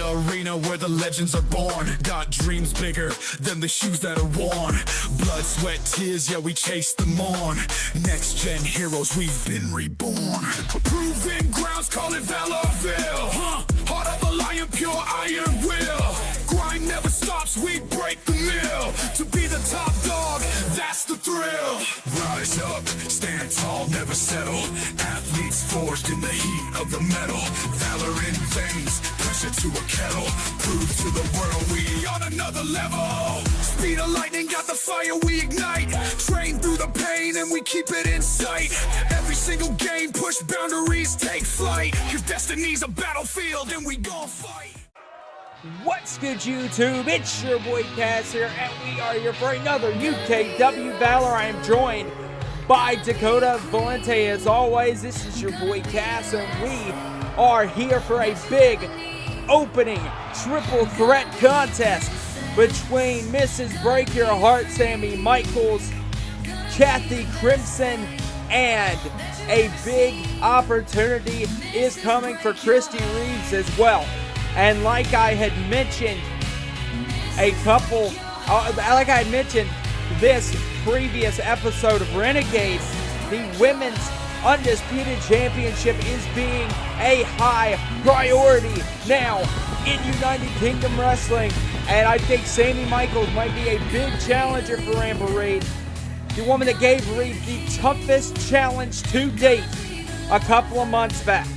arena where the legends are born. Got dreams bigger than the shoes that are worn. Blood, sweat, tears, yeah, we chase them on. Next gen heroes, we've been reborn. Proving grounds, call it Valorville. Heart of a lion, pure iron will. Grind never stops, we break the mill. To be the top dog, that's the thrill. Rise up, stand tall, never settle. Athletes forged in the heat of the metal. Valor in veins, pressure to a kettle. Prove to the world we on another level. Speed of lightning, got the fire, we ignite. Train through the pain and we keep it in sight. Every single game, push boundaries, take flight. Cause destiny's a battlefield and we gon' fight. What's good, YouTube? It's your boy Cass here, and we are here for another UKW VALOR. I am joined by Dakota, Valente. As always, this is your boy Cass, and we are here for a big opening triple threat contest between Mrs. Break Your Heart, Sammy Michaels, Kathy Crimson, and a big opportunity is coming for Christy Reeves as well. And like I had mentioned this previous episode of Renegades, the Women's Undisputed Championship is being a high priority now in United Kingdom Wrestling. And I think Sammy Michaels might be a big challenger for Amber Reed, the woman that gave Reed the toughest challenge to date a couple of months back.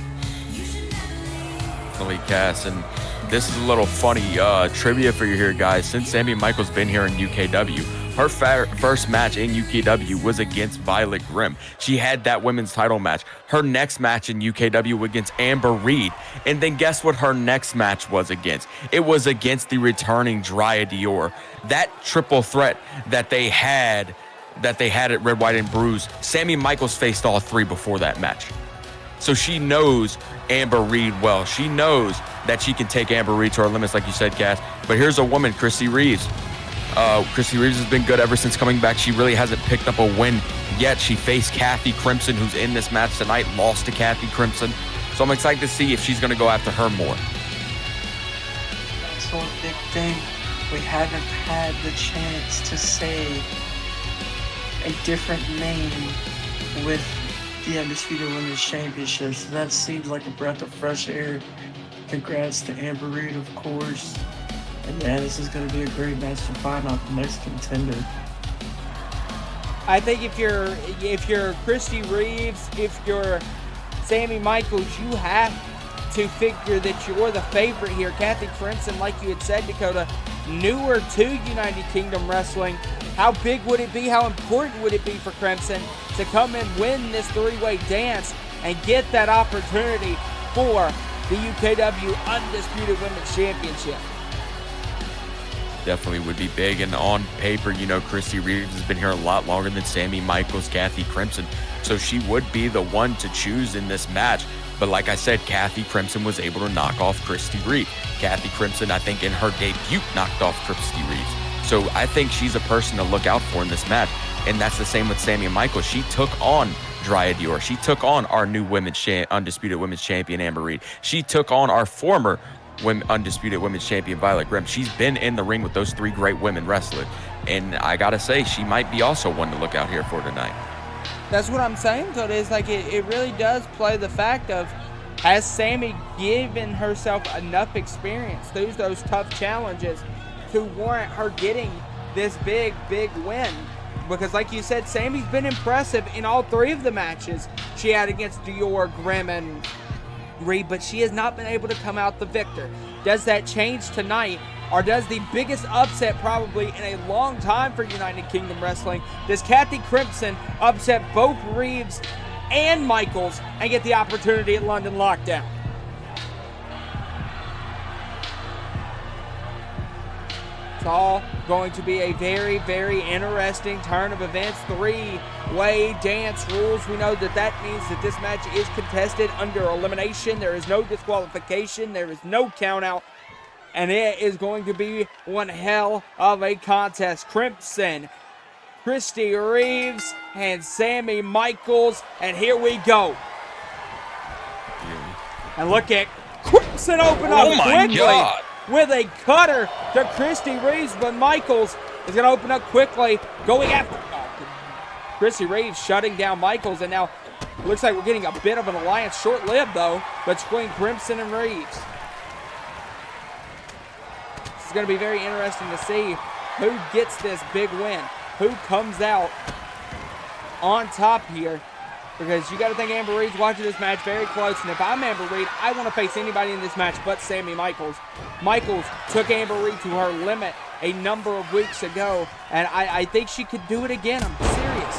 Cass, and this is a little funny trivia for you here, guys. Since Sammy Michaels been here in UKW, her first match in UKW was against Violet Grimm. She had that women's title match. Her next match in UKW was against Amber Reed, and then guess what her next match was against? It was against the returning Dryad Dior. That triple threat that they had at Red, White, and Bruise, Sammy Michaels faced all three before that match. So she knows Amber Reed well. She knows that she can take Amber Reed to her limits, like you said, Cass. But here's a woman, Christy Reeves. Christy Reeves has been good ever since coming back. She really hasn't picked up a win yet. She faced Kathy Crimson, who's in this match tonight, lost to Kathy Crimson. So I'm excited to see if she's going to go after her more. That's one big thing. We haven't had the chance to say a different name with the Undisputed Women's Championship, so that seems like a breath of fresh air. Congrats to Amber Reed, of course. And yeah, this is going to be a great match to find out the next contender. I think if you're Christy Reeves, if you're Sammy Michaels, you have to figure that you're the favorite here. Kathy Crimson, like you had said, Dakota, newer to United Kingdom Wrestling. How big would it be? How important would it be for Crimson to come and win this three-way dance and get that opportunity for the UKW Undisputed Women's Championship? Definitely would be big. And on paper, you know, Christy Reeves has been here a lot longer than Sammy Michaels, Kathy Crimson. So she would be the one to choose in this match. But like I said, Kathy Crimson was able to knock off Christy Reeves. Kathy Crimson, I think, in her debut, knocked off Christy Reeves. So I think she's a person to look out for in this match. And that's the same with Sammy Michaels. She took on Dryad Dior. She took on our new Undisputed Women's Champion, Amber Reed. She took on our former Undisputed Women's Champion, Violet Grimm. She's been in the ring with those three great women wrestlers. And I got to say, she might be also one to look out here for tonight. That's what I'm saying, Dakota. It's like it really does play the fact of, has Sammy given herself enough experience through those tough challenges to warrant her getting this big win? Because like you said, Sammy's been impressive in all three of the matches she had against Dior, Grimm, and Reed, but she has not been able to come out the victor. Does that change tonight? Or does the biggest upset probably in a long time for United Kingdom Wrestling, does Kathy Crimson upset both Reeves and Michaels and get the opportunity at London Lockdown? It's all going to be a very, very interesting turn of events. Three-way dance rules. We know that means that this match is contested under elimination. There is no disqualification. There is no countout. And it is going to be one hell of a contest. Crimson, Christy Reeves, and Sammy Michaels. And here we go. And look at Crimson open up Oh my quickly God. with a cutter to Christy Reeves, but Michaels is going to open up quickly, going after Christy Reeves, shutting down Michaels, and now looks like we're getting a bit of an alliance, short-lived though, between Crimson and Reeves. This is going to be very interesting to see who gets this big win, who comes out on top here, because you got to think Amber Reed's watching this match very close, and if I'm Amber Reed, I want to face anybody in this match but Sammy Michaels. Michaels took Amber Reed to her limit a number of weeks ago, and I think she could do it again. I'm serious.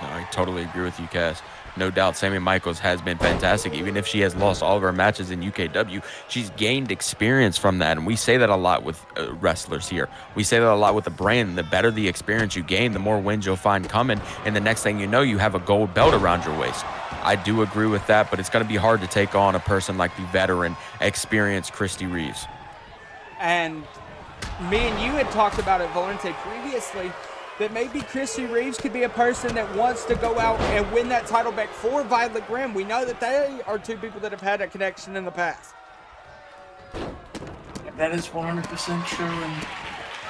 No, I totally agree with you, Cass. No doubt, Sammy Michaels has been fantastic. Even if she has lost all of her matches in UKW, she's gained experience from that. And we say that a lot with wrestlers here. We say that a lot with the brand. The better the experience you gain, the more wins you'll find coming. And the next thing you know, you have a gold belt around your waist. I do agree with that, but it's going to be hard to take on a person like the veteran, experienced Christy Reeves. And me and you had talked about it, Valente, previously, that maybe Christy Reeves could be a person that wants to go out and win that title back for Violet Grimm. We know that they are two people that have had a connection in the past. That is 100% true, and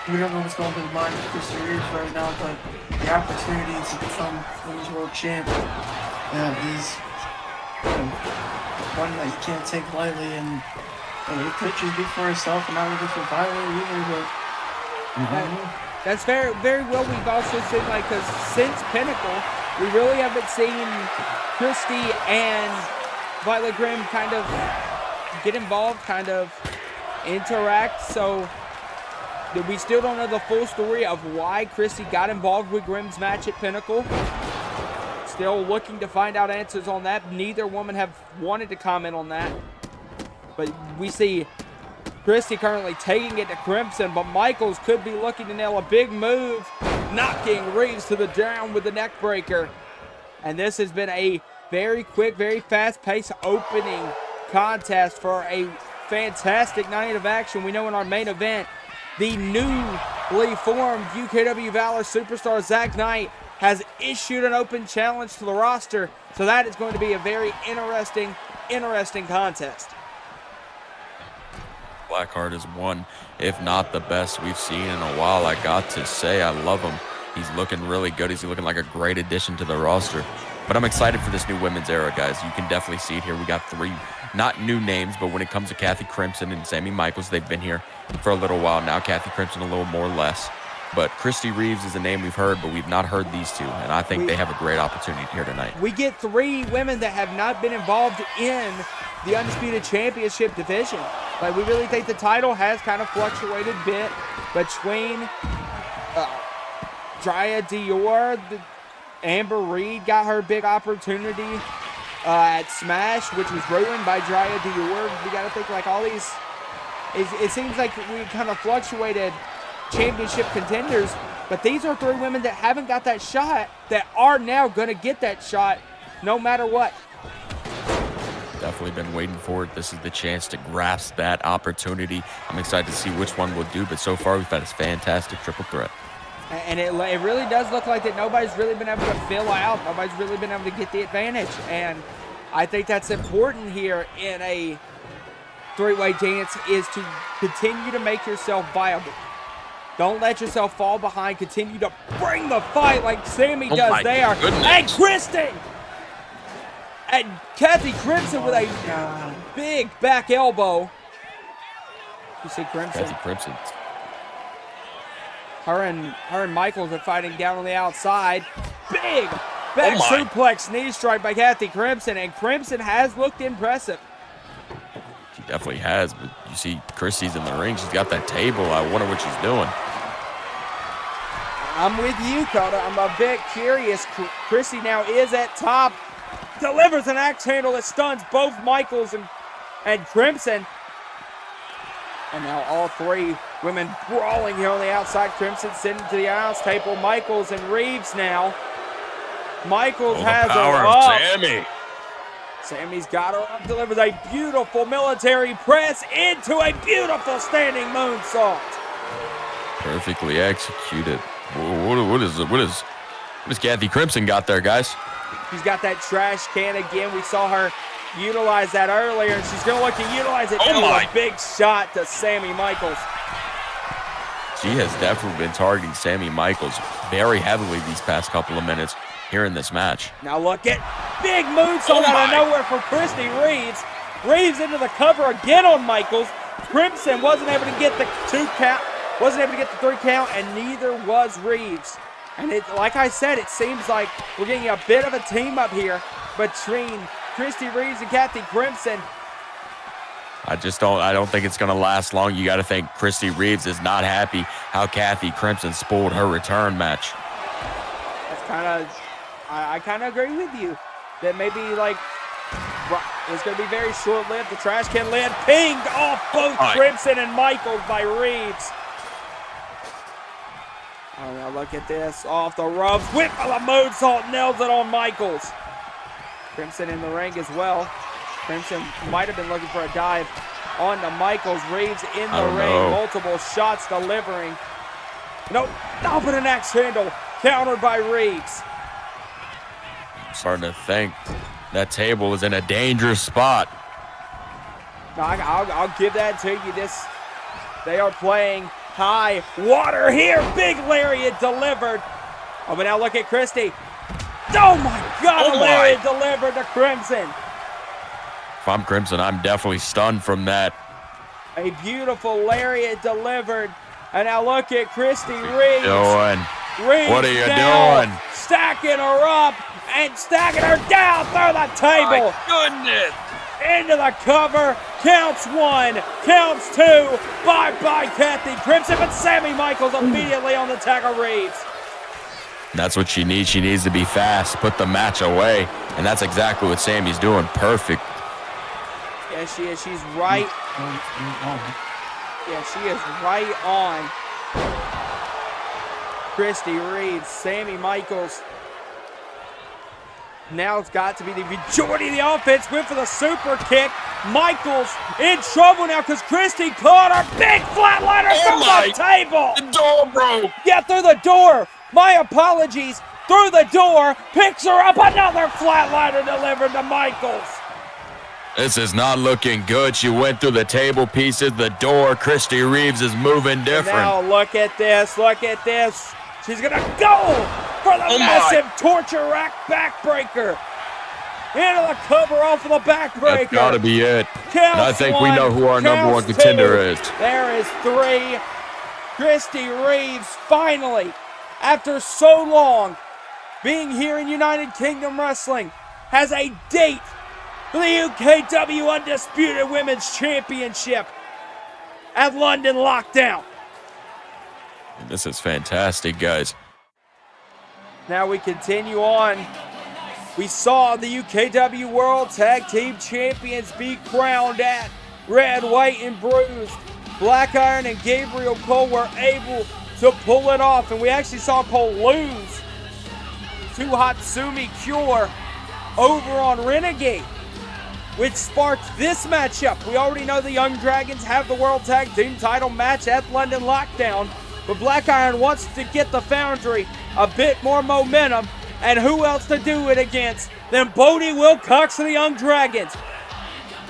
we don't know what's going through the mind of Christy Reeves right now, but the opportunity to become Women's World Champ is one that you can't take lightly, and it could just be for herself and not really for Violet either, but I don't know. That's very, very well. We've also seen, like, because since Pinnacle, we really haven't seen Christy and Violet Grimm kind of get involved, kind of interact. So we still don't know the full story of why Christy got involved with Grimm's match at Pinnacle. Still looking to find out answers on that. Neither woman have wanted to comment on that. But we see Christy currently taking it to Crimson, but Michaels could be looking to nail a big move, knocking Reeves to the ground with the neck breaker. And this has been a very quick, very fast-paced opening contest for a fantastic night of action. We know in our main event, the newly formed UKW VALOR superstar Zach Knight has issued an open challenge to the roster, so that is going to be a very interesting contest. Blackheart is one, if not the best we've seen in a while. I got to say, I love him. He's looking really good. He's looking like a great addition to the roster. But I'm excited for this new women's era, guys. You can definitely see it here. We got three, not new names, but when it comes to Kathy Crimson and Sammy Michaels, they've been here for a little while now. Kathy Crimson a little more less. But Christy Reeves is a name we've heard, but we've not heard these two. And I think they have a great opportunity here tonight. We get three women that have not been involved in the Undisputed Championship division. Like, we really think the title has kind of fluctuated a bit between Drea Dior. Amber Reed got her big opportunity at Smash, which was ruined by Drea Dior. We got to think, like, all these, it seems like we kind of fluctuated championship contenders, but these are three women that haven't got that shot that are now going to get that shot no matter what. Definitely been waiting for it. This is the chance to grasp that opportunity. I'm excited to see which one will do, but so far we've had a fantastic triple threat. And it really does look like that nobody's really been able to fill out. Nobody's really been able to get the advantage. And I think that's important here in a three-way dance, is to continue to make yourself viable. Don't let yourself fall behind. Continue to bring the fight like Sammy does there. And Christy! And Kathy Crimson with a big back elbow. You see Crimson? Kathy Crimson. Her and Michaels are fighting down on the outside. Big back suplex knee strike by Kathy Crimson, and Crimson has looked impressive. She definitely has, but you see Christy's in the ring. She's got that table. I wonder what she's doing. I'm with you, Coda. I'm a bit curious. Christy now is at top. Delivers an axe handle that stuns both Michaels and Crimson. And now all three women brawling here on the outside. Crimson sitting to the announce table. Michaels and Reeves now. Michaels has her up. Sammy. Sammy's got her up. Delivers a beautiful military press into a beautiful standing moonsault. Perfectly executed. What is Kathy Crimson got there, guys? She's got that trash can again. We saw her utilized that earlier, and she's going to look to utilize it. Oh my. A big shot to Sammy Michaels. She has definitely been targeting Sammy Michaels very heavily these past couple of minutes here in this match. Now look at big moonsault out of nowhere for Christy Reeves. Reeves into the cover again on Michaels. Crimson wasn't able to get the 2 count, wasn't able to get the 3 count, and neither was Reeves. And it, like I said, it seems like we're getting a bit of a team up here between Christy Reeves and Kathy Crimson. I don't think it's going to last long. You got to think Christy Reeves is not happy how Kathy Crimson spoiled her return match. That's kind of, I kind of agree with you. That maybe like, it's going to be very short-lived. The trash can lid pinged off both Crimson and Michaels by Reeves. Oh, now look at this. Off the ropes. Whip of the moonsault nails it on Michaels. Crimson in the ring as well. Crimson might have been looking for a dive on to Michaels. Reeves in the ring. Multiple shots delivering. Nope. Oh, but an axe handle. Countered by Reeves. I'm starting to think that table is in a dangerous spot. No, I'll give that to you. They are playing high water here. Big lariat delivered. Oh, but now look at Christy. Oh my God, a lariat delivered to Crimson. If I'm Crimson, I'm definitely stunned from that. A beautiful lariat delivered. And now look at Christy Reeves. What are you doing? Stacking her up and stacking her down through the table. My goodness. Into the cover. Counts 1, counts 2. Bye-bye, Kathy Crimson. But Sammy Michaels immediately on the tackle Reeves. That's what she needs. She needs to be fast, put the match away. And that's exactly what Sammy's doing. Perfect. Yeah, she is. She's right. Yeah, she is right on Christy Reeves. Sammy Michaels. Now it's got to be the majority of the offense. Went for the super kick. Michaels in trouble now because Christy caught her. Big flatliner through the table. The door broke. Yeah, through the door. My apologies. Through the door. Picks her up. Another flatliner delivered to Michaels. This is not looking good. She went through the table pieces, the door. Christy Reeves is moving different. Now look at this. Look at this. She's going to go for the massive torture rack backbreaker. Into the cover off of the backbreaker. That's got to be it. And I think we know who our number 1 contender is. There is 3. Christy Reeves finally, after so long being here in United Kingdom Wrestling, has a date for the UKW Undisputed Women's Championship at London Lockdown. This is fantastic, guys. Now we continue on. We saw the UKW World Tag Team Champions be crowned at Red, White, and Bruised. Black Iron and Gabriel Cole were able to pull it off, and we actually saw Cole lose to Hatsumi Cure over on Renegade, which sparked this matchup. We already know the Young Dragons have the World Tag Team title match at London Lockdown, but Black Iron wants to get the Foundry a bit more momentum, and who else to do it against than Bodie Wilcox and the Young Dragons.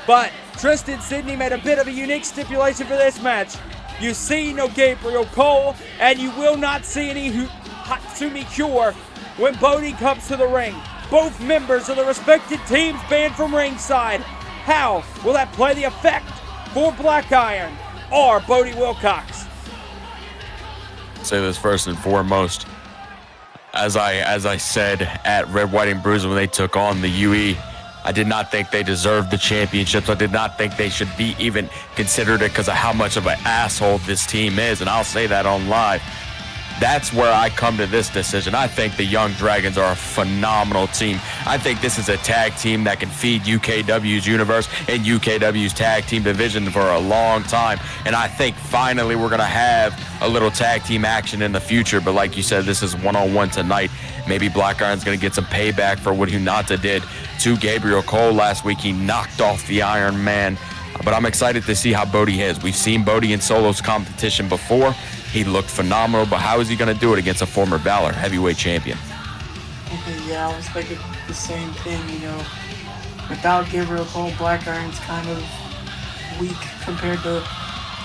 But Tristan Sidney made a bit of a unique stipulation for this match. You see no Gabriel Cole, and you will not see any Hatsumi Cure when Bodie comes to the ring. Both members of the respected teams banned from ringside. How will that play the effect for Black Iron or Bodie Wilcox? Say this first and foremost. As I said at Red, White, and Bruised when they took on the UE, I did not think they deserved the championships. I did not think they should be even considered it because of how much of an asshole this team is, and I'll say that on live. That's where I come to this decision. I think the Young Dragons are a phenomenal team. I think this is a tag team that can feed UKW's universe and UKW's tag team division for a long time. And I think finally we're going to have a little tag team action in the future. But like you said, this is one-on-one tonight. Maybe Black Iron's going to get some payback for what Hunata did to Gabriel Cole last week. He knocked off the Iron Man. But I'm excited to see how Bodie is. We've seen Bodie in solos competition before. He looked phenomenal, but how is he going to do it against a former VALOR heavyweight champion? Okay, yeah, I was thinking the same thing, without Gabriel Cole, Black Iron's kind of weak compared to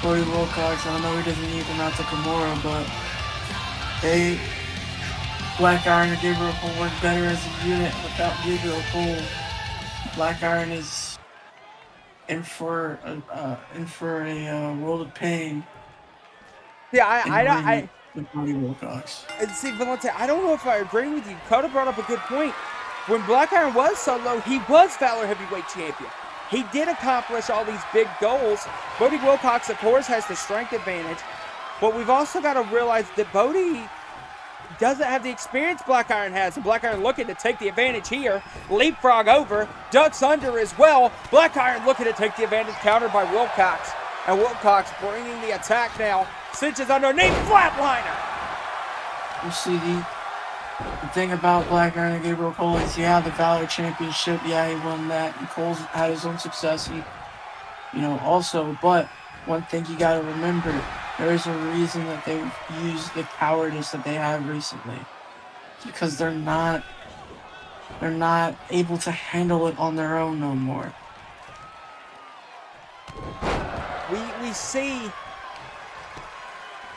Bodie Wilcox. I know he doesn't need the Nakamura, but Black Iron and Gabriel Cole work better as a unit. Without Gabriel Cole, Black Iron is in for a world of pain. Yeah, I with Bodie Wilcox. And see, Valente, I don't know if I agree with you. Dakota brought up a good point. When Black Iron was so low, he was VALOR Heavyweight Champion. He did accomplish all these big goals. Bodie Wilcox, of course, has the strength advantage. But we've also got to realize that Bodie doesn't have the experience Black Iron has. And Black Iron looking to take the advantage here. Leapfrog over. Ducks under as well. Black Iron looking to take the advantage, countered by Wilcox. And Wilcox bringing the attack now. Cinches underneath, flatliner. You see, the thing about Black Iron and Gabriel Cole is, yeah, the VALOR Championship, yeah, he won that. And Cole's had his own success, also. But one thing you got to remember, there is a reason that they've used the cowardice that they have recently. Because they're not able to handle it on their own no more. We see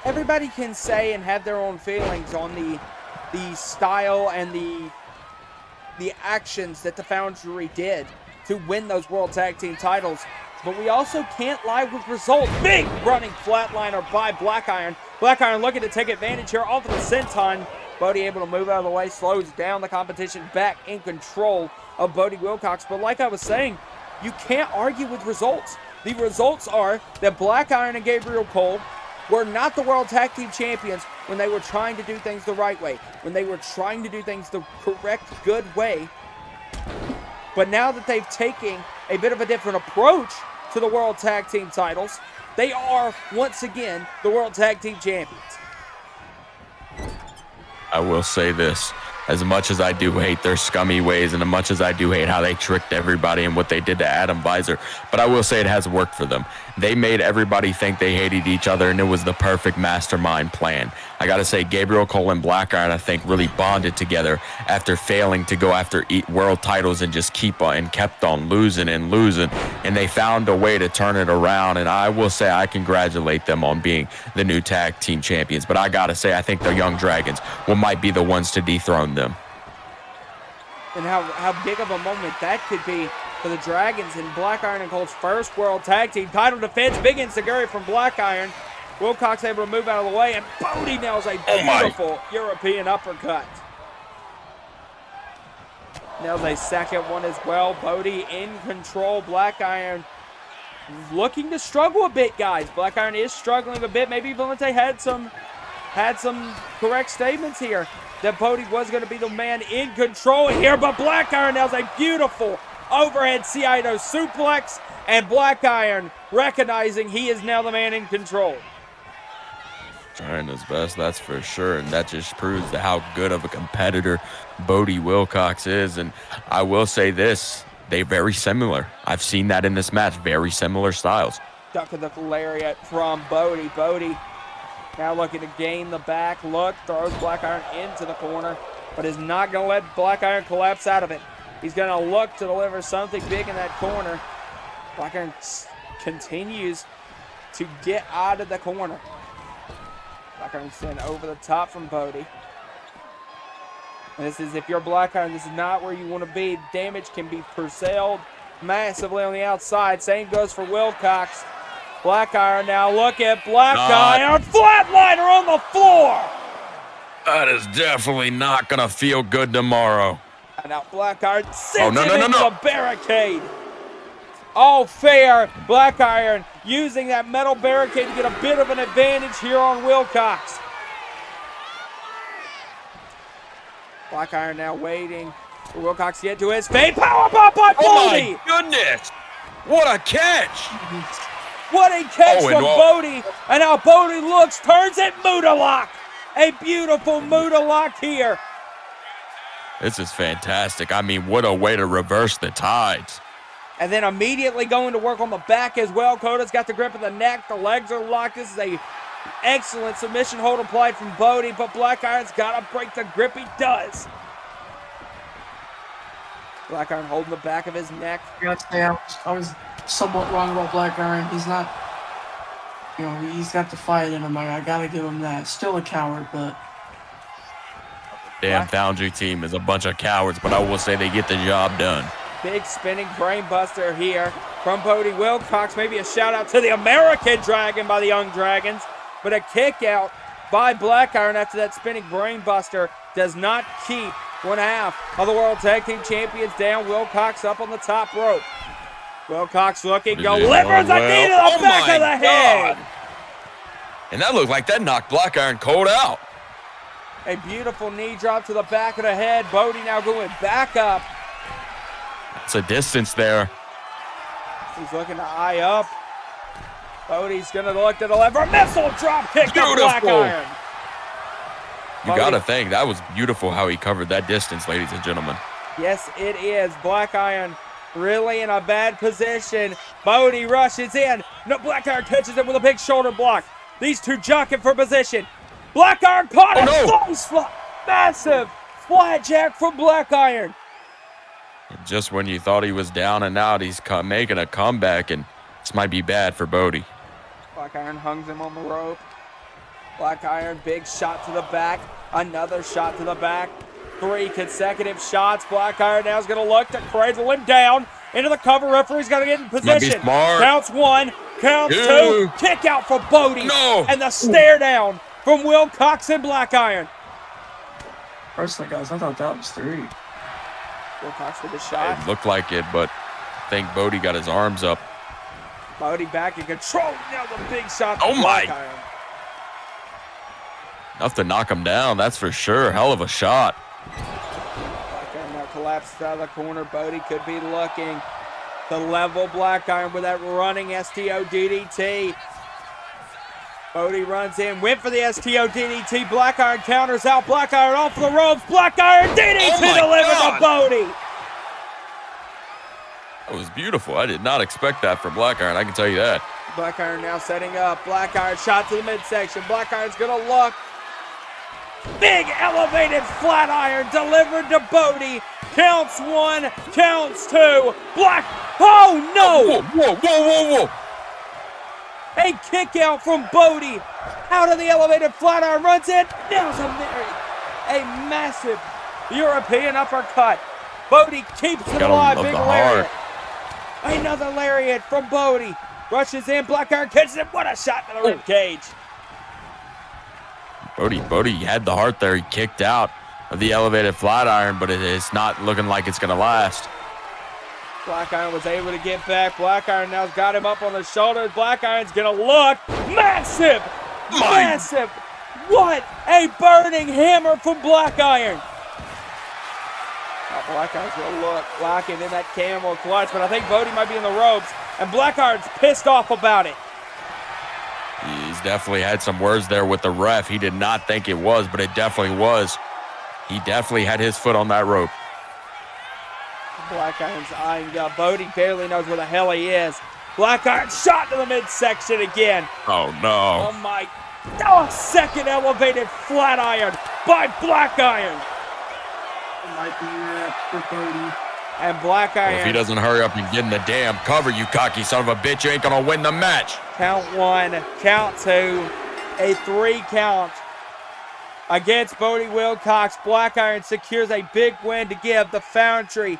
everybody can say and have their own feelings on the style and the actions that the Foundry did to win those World Tag Team titles. But we also can't lie with results. Big running flatliner by Black Iron. Black Iron looking to take advantage here off of the senton. Bodie able to move out of the way, slows down the competition, back in control of Bodie Wilcox. But like I was saying, you can't argue with results. The results are that Black Iron and Gabriel Cole were not the World Tag Team Champions when they were trying to do things the right way, when they were trying to do things the correct, good way. But now that they've taken a bit of a different approach to the World Tag Team titles, they are, once again, the World Tag Team Champions. I will say this. As much as I do hate their scummy ways and as much as I do hate how they tricked everybody and what they did to Adam Visor, but I will say it has worked for them. They made everybody think they hated each other, and it was the perfect mastermind plan. I got to say, Gabriel Cole and Black Iron, I think, really bonded together after failing to go after world titles and just kept on losing, and they found a way to turn it around, and I will say I congratulate them on being the new tag team champions. But I got to say, I think the Young Dragons might be the ones to dethrone them. And how big of a moment that could be for the Dragons in Black Iron and Cole's first World Tag Team title defense. Big enziguri from Black Iron. Wilcox able to move out of the way, and Bodie nails a beautiful European uppercut. Nails a second one as well. Bodie in control. Black Iron looking to struggle a bit, guys. Black Iron is struggling a bit. Maybe Valente had some correct statements here that Bodie was going to be the man in control here, but Black Iron nails a beautiful overhead CIO suplex, and Black Iron recognizing he is now the man in control. Trying his best, that's for sure, and that just proves how good of a competitor Bodie Wilcox is. And I will say this, they're very similar. I've seen that in this match, very similar styles. Duck of the lariat from Bodie. Bodie now looking to gain the back look, throws Black Iron into the corner, but is not going to let Black Iron collapse out of it. He's going to look to deliver something big in that corner. Black Iron continues to get out of the corner. Black Iron sent over the top from Bodie. And this is, if you're Black Iron, this is not where you want to be. Damage can be pursued massively on the outside. Same goes for Wilcox. Black Iron now, look at Black Iron. Flatliner on the floor. That is definitely not going to feel good tomorrow. And now Black Iron sends him into the barricade. All fair. Black Iron using that metal barricade to get a bit of an advantage here on Wilcox. Black Iron now waiting for Wilcox to get to his feet. Power bomb by Bodie. Oh my goodness. What a catch. What a catch from Bodie. And now Bodie looks, turns it, Muda lock. A beautiful Muda lock here. This is fantastic. I mean, what a way to reverse the tides. And then immediately going to work on the back as well. Coda's got the grip of the neck. The legs are locked. This is a excellent submission hold applied from Bodie, but Black Iron's got to break the grip. He does. Black Iron holding the back of his neck. I gotta say, I was somewhat wrong about Black Iron. He's not, you know, he's got the fight in him. I gotta give him that. Still a coward, but Damn Foundry team is a bunch of cowards, but I will say they get the job done. Big spinning brain buster here from Bodie Wilcox. Maybe a shout out to the American Dragon by the Young Dragons, but a kick out by Black Iron after that spinning brain buster does not keep one half of the World Tag Team Champions down. Wilcox up on the top rope. Wilcox looking, delivers a knee to the back of the head. And that looked like that knocked Black Iron cold out. A beautiful knee drop to the back of the head. Bodie now going back up. It's a distance there. He's looking to eye up. Bodie's going to look to deliver. Missile drop kick to Black Iron. You got to think, that was beautiful how he covered that distance, ladies and gentlemen. Yes, it is. Black Iron really in a bad position. Bodie rushes in. No, Black Iron catches him with a big shoulder block. These two jockeying for position. Black Iron caught it. No. Massive flat jack from Black Iron. And just when you thought he was down and out, he's making a comeback, and this might be bad for Bodie. Black Iron hungs him on the rope. Black Iron, big shot to the back. Another shot to the back. 3 consecutive shots. Black Iron now is going to look to cradle him down into the cover. Referee's got to get in position. Counts 1, counts 2. Kick out for Bodie. No. And the stare down from Wilcox and Black Iron. Personally, guys, I thought that was 3. Wilcox with a shot. It looked like it, but I think Bodie got his arms up. Bodie back in control. Now the big shot Oh from my. Black Iron. Enough to knock him down, that's for sure. Hell of a shot. Black Iron now collapses out of the corner. Bodie could be looking to level Black Iron with that running STO DDT. Bodie runs in, went for the STO DDT. Black Iron counters out. Black Iron off the ropes. Black Iron DDT delivered to Bodie. That was beautiful. I did not expect that from Black Iron, I can tell you that. Black Iron now setting up. Black Iron shot to the midsection. Black Iron's going to look. Big elevated flat iron delivered to Bodie. Counts 1, counts 2. Black. Oh no! Whoa. A kick out from Bodie. Out of the elevated flat iron, runs in. Nails a massive European uppercut. Bodie keeps it alive. Big lariat. Another lariat from Bodie. Rushes in. Black Iron catches him. What a shot to the rib cage. Bodie had the heart there. He kicked out of the elevated flat iron, but it's not looking like it's going to last. Black Iron was able to get back. Black Iron now's got him up on the shoulders. Black Iron's going to look. Massive! Massive! What a burning hammer from Black Iron. Now Black Iron's going to look. Locking in that camel clutch, but I think Bodie might be in the ropes, and Black Iron's pissed off about it. He's definitely had some words there with the ref. He did not think it was, but it definitely was. He definitely had his foot on that rope. Black Iron's eyeing up. Bodie barely knows where the hell he is. Black Iron shot to the midsection again. Oh, no. Oh, my. Oh, second elevated flat iron by Black Iron. it might be for Bodie. And Black Iron. Well, if he doesn't hurry up and get in the damn cover, you cocky son of a bitch, you ain't going to win the match. Count 1, count 2, a 3 count against Bodie Wilcox. Black Iron secures a big win to give the Foundry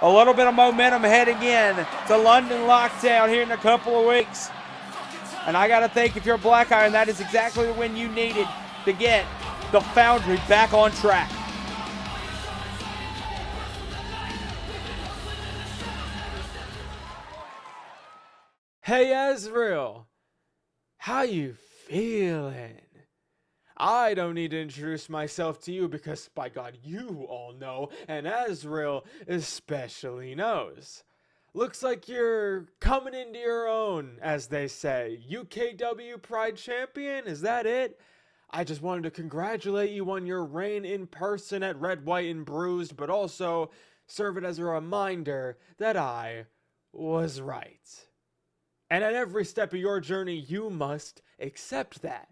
a little bit of momentum heading in to London Lockdown here in a couple of weeks. And I got to think, if you're Black Iron, that is exactly the win you needed to get the Foundry back on track. Hey Azrael, how you feeling? I don't need to introduce myself to you because by God you all know, and Azrael especially knows. Looks like you're coming into your own, as they say. UKW Pride Champion, is that it? I just wanted to congratulate you on your reign in person at Red, White, and Bruised, but also serve it as a reminder that I was right. And at every step of your journey, you must accept that.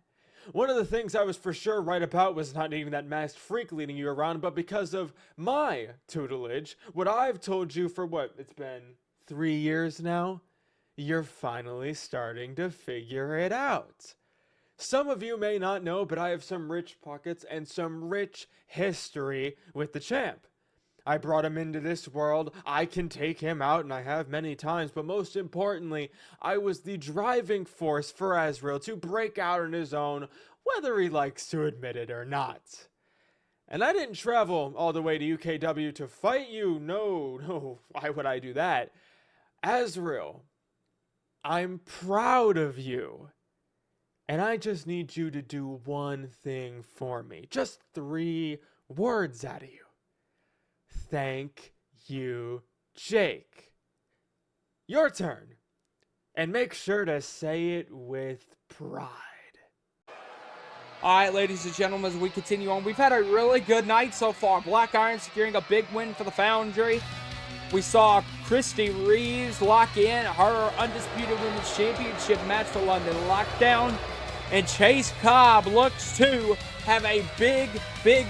One of the things I was for sure right about was not needing that masked freak leading you around, but because of my tutelage, what I've told you for what, it's been 3 years now, you're finally starting to figure it out. Some of you may not know, but I have some rich pockets and some rich history with the champ. I brought him into this world, I can take him out, and I have many times, but most importantly, I was the driving force for Azrael to break out on his own, whether he likes to admit it or not. And I didn't travel all the way to UKW to fight you, no, why would I do that? Azrael, I'm proud of you, and I just need you to do one thing for me, just 3 words out of you. Thank you, Jake. Your turn. And make sure to say it with pride. All right, ladies and gentlemen, as we continue on, we've had a really good night so far. Black Iron securing a big win for the Foundry. We saw Christy Reeves lock in her Undisputed Women's Championship match for London Lockdown. And Chase Cobb looks to have a big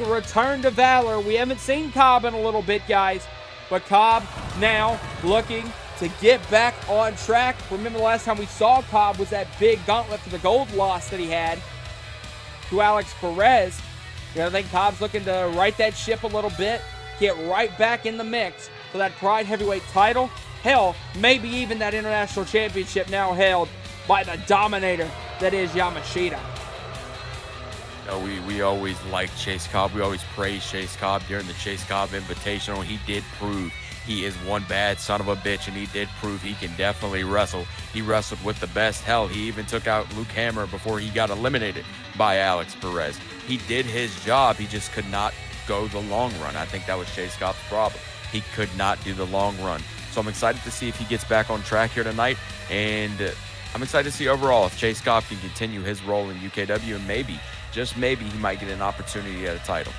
return to Valor. We haven't seen Cobb in a little bit, guys. But Cobb now looking to get back on track. Remember the last time we saw Cobb was that big gauntlet for the gold loss that he had to Alex Perez. I think Cobb's looking to right that ship a little bit, get right back in the mix for that Pride Heavyweight title. Hell, maybe even that International Championship now held by the Dominator that is Yamashita. We always liked Chase Cobb. We always praised Chase Cobb during the Chase Cobb Invitational. He did prove he is one bad son of a bitch, and he did prove he can definitely wrestle. He wrestled with the best. Hell, he even took out Luke Hammer before he got eliminated by Alex Perez. He did his job. He just could not go the long run. I think that was Chase Cobb's problem. He could not do the long run. So I'm excited to see if he gets back on track here tonight, and I'm excited to see overall if Chase Cobb can continue his role in UKW, and maybe, just maybe, he might get an opportunity at a title.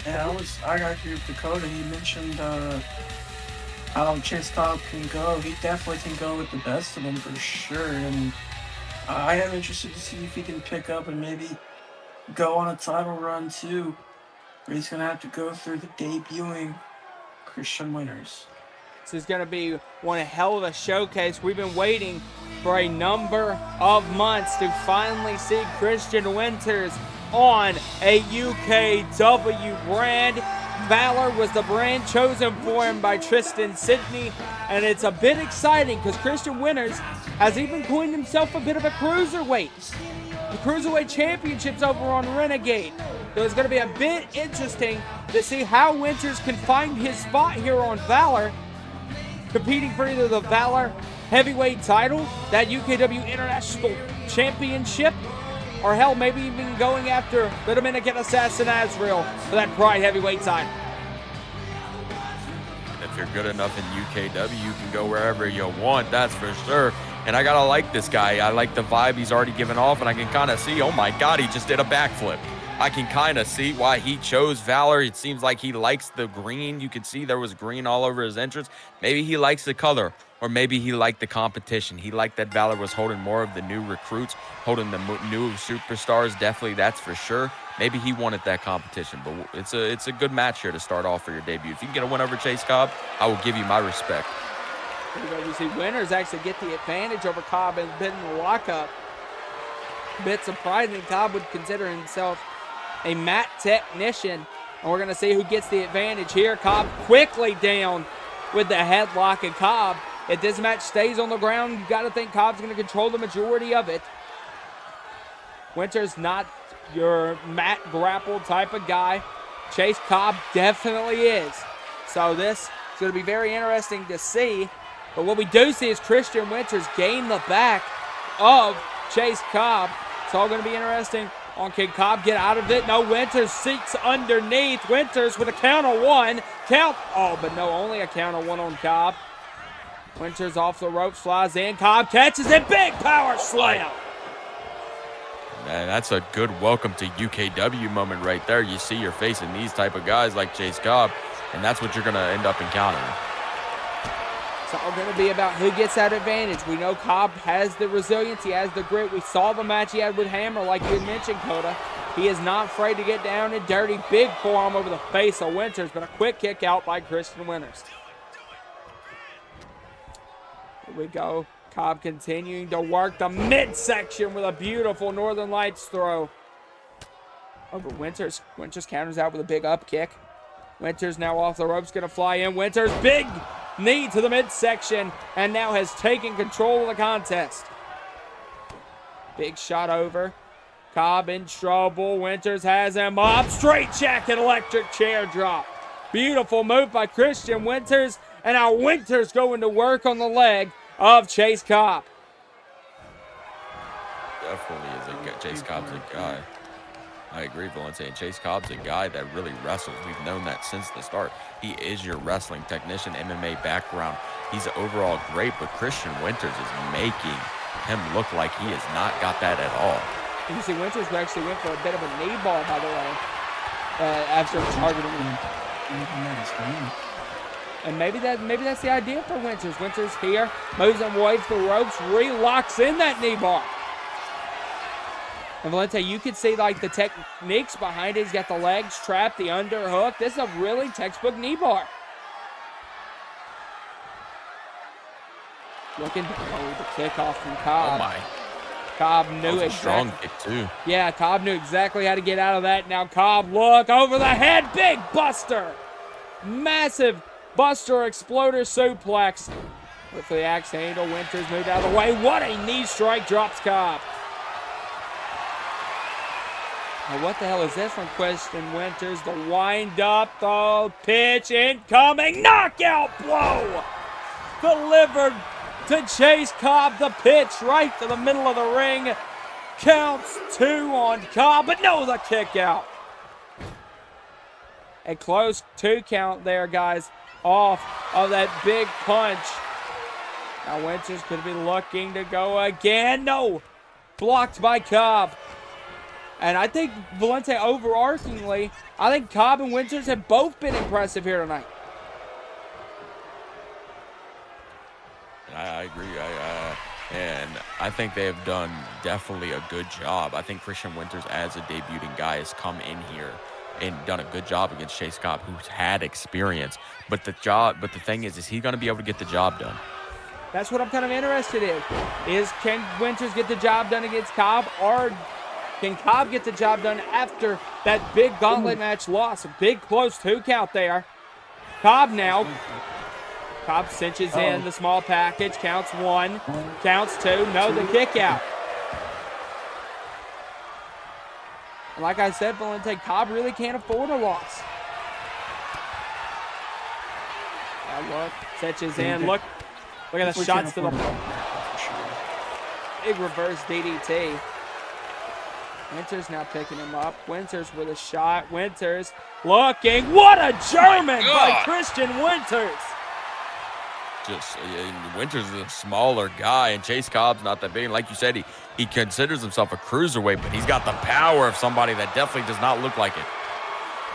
Yeah, I got here with Dakota. He mentioned how Chase Cobb can go. He definitely can go with the best of them for sure. And I am interested to see if he can pick up and maybe go on a title run too, where he's going to have to go through the debuting Christian Winters. This is going to be one hell of a showcase. We've been waiting for a number of months to finally see Christian Winters on a UKW brand. Valor was the brand chosen for him by Tristan Sidney, and it's a bit exciting because Christian Winters has even coined himself a bit of a cruiserweight. The Cruiserweight Championship's over on Renegade. So it's going to be a bit interesting to see how Winters can find his spot here on Valor, competing for either the Valor Heavyweight title, that UKW International Championship, or hell, maybe even going after the Dominican Assassin Azrael for that Pride Heavyweight title. If you're good enough in UKW, you can go wherever you want, that's for sure. And I gotta like this guy. I like the vibe he's already given off, and I can kind of see, oh my God, he just did a backflip. I can kind of see why he chose Valor. It seems like he likes the green. You can see there was green all over his entrance. Maybe he likes the color, or maybe he liked the competition. He liked that Valor was holding more of the new recruits, holding the new superstars. Definitely, that's for sure. Maybe he wanted that competition, but it's a good match here to start off for your debut. If you can get a win over Chase Cobb, I will give you my respect. We see Winters actually get the advantage over Cobb and been in the lockup. A bit surprising. Cobb would consider himself a mat technician, and we're going to see who gets the advantage here. Cobb quickly down with the headlock, and Cobb, if this match stays on the ground, you got to think Cobb's going to control the majority of it. Winters not your mat grapple type of guy. Chase Cobb definitely is. So this is going to be very interesting to see. But what we do see is Christian Winters gain the back of Chase Cobb. It's all going to be interesting. Can Cobb get out of it? No, Winters seeks underneath. Winters with a count of one. But no, only a count of one on Cobb. Winters off the ropes, flies in. Cobb catches it. Big power slam. Man, that's a good welcome to UKW moment right there. You see you're facing these type of guys like Chase Cobb, and that's what you're going to end up encountering. It's all going to be about who gets that advantage. We know Cobb has the resilience. He has the grit. We saw the match he had with Hammer, like you had mentioned, Coda. He is not afraid to get down and dirty. Big forearm over the face of Winters, but a quick kick out by Christian Winters. Here we go. Cobb continuing to work the midsection with a beautiful Northern Lights throw. Over Winters. Winters counters out with a big up kick. Winters now off the ropes, going to fly in. Winters, big knee to the midsection, and now has taken control of the contest. Big shot over. Cobb in trouble. Winters has him up. Straight jacket, electric chair drop. Beautiful move by Christian Winters, and now Winters going to work on the leg of Chase Cobb. Definitely is a guy. Chase Cobb's a guy. I agree, Valente. And Chase Cobb's a guy that really wrestles. We've known that since the start. He is your wrestling technician, MMA background. He's overall great, but Christian Winters is making him look like he has not got that at all. You see, Winters actually went for a bit of a knee ball, by the way, after targeting him. And maybe that's the idea for Winters. Winters here, moves and waves the ropes, relocks in that knee bar. And Valente, you could see like the techniques behind it. He's got the legs trapped, the underhook. This is a really textbook knee bar. Looking to the kickoff from Cobb. Oh my. Cobb knew it. Strong exactly. kick too. Yeah, Cobb knew exactly how to get out of that. Now Cobb, look over the head, big buster. Massive buster exploder suplex. With the axe handle, Winters moved out of the way. What a knee strike, drops Cobb. Now what the hell is this from Christian Winters? The wind up, the pitch incoming, knockout blow! Delivered to Chase Cobb, the pitch right to the middle of the ring. Counts 2 on Cobb, but no, the kick out. A close 2 count there, guys, off of that big punch. Now Winters could be looking to go again. No, blocked by Cobb. And I think, Valente, overarchingly, I think Cobb and Winters have both been impressive here tonight. I agree. And I think they have done definitely a good job. I think Christian Winters, as a debuting guy, has come in here and done a good job against Chase Cobb, who's had experience. But the thing is he going to be able to get the job done? That's what I'm kind of interested in. Can Winters get the job done against Cobb, or can Cobb get the job done after that big gauntlet match loss? A big close 2 count there. Cobb now. Cobb cinches in the small package. Counts 1. Counts 2. No, the kick out. And like I said, Valente, Cobb really can't afford a loss. Now look. Cinches in. Look at the shots to the big reverse DDT. Winters now picking him up. Winters with a shot. Winters looking. What a German by Christian Winters. Winters is a smaller guy, and Chase Cobb's not that big. Like you said, he considers himself a cruiserweight, but he's got the power of somebody that definitely does not look like it.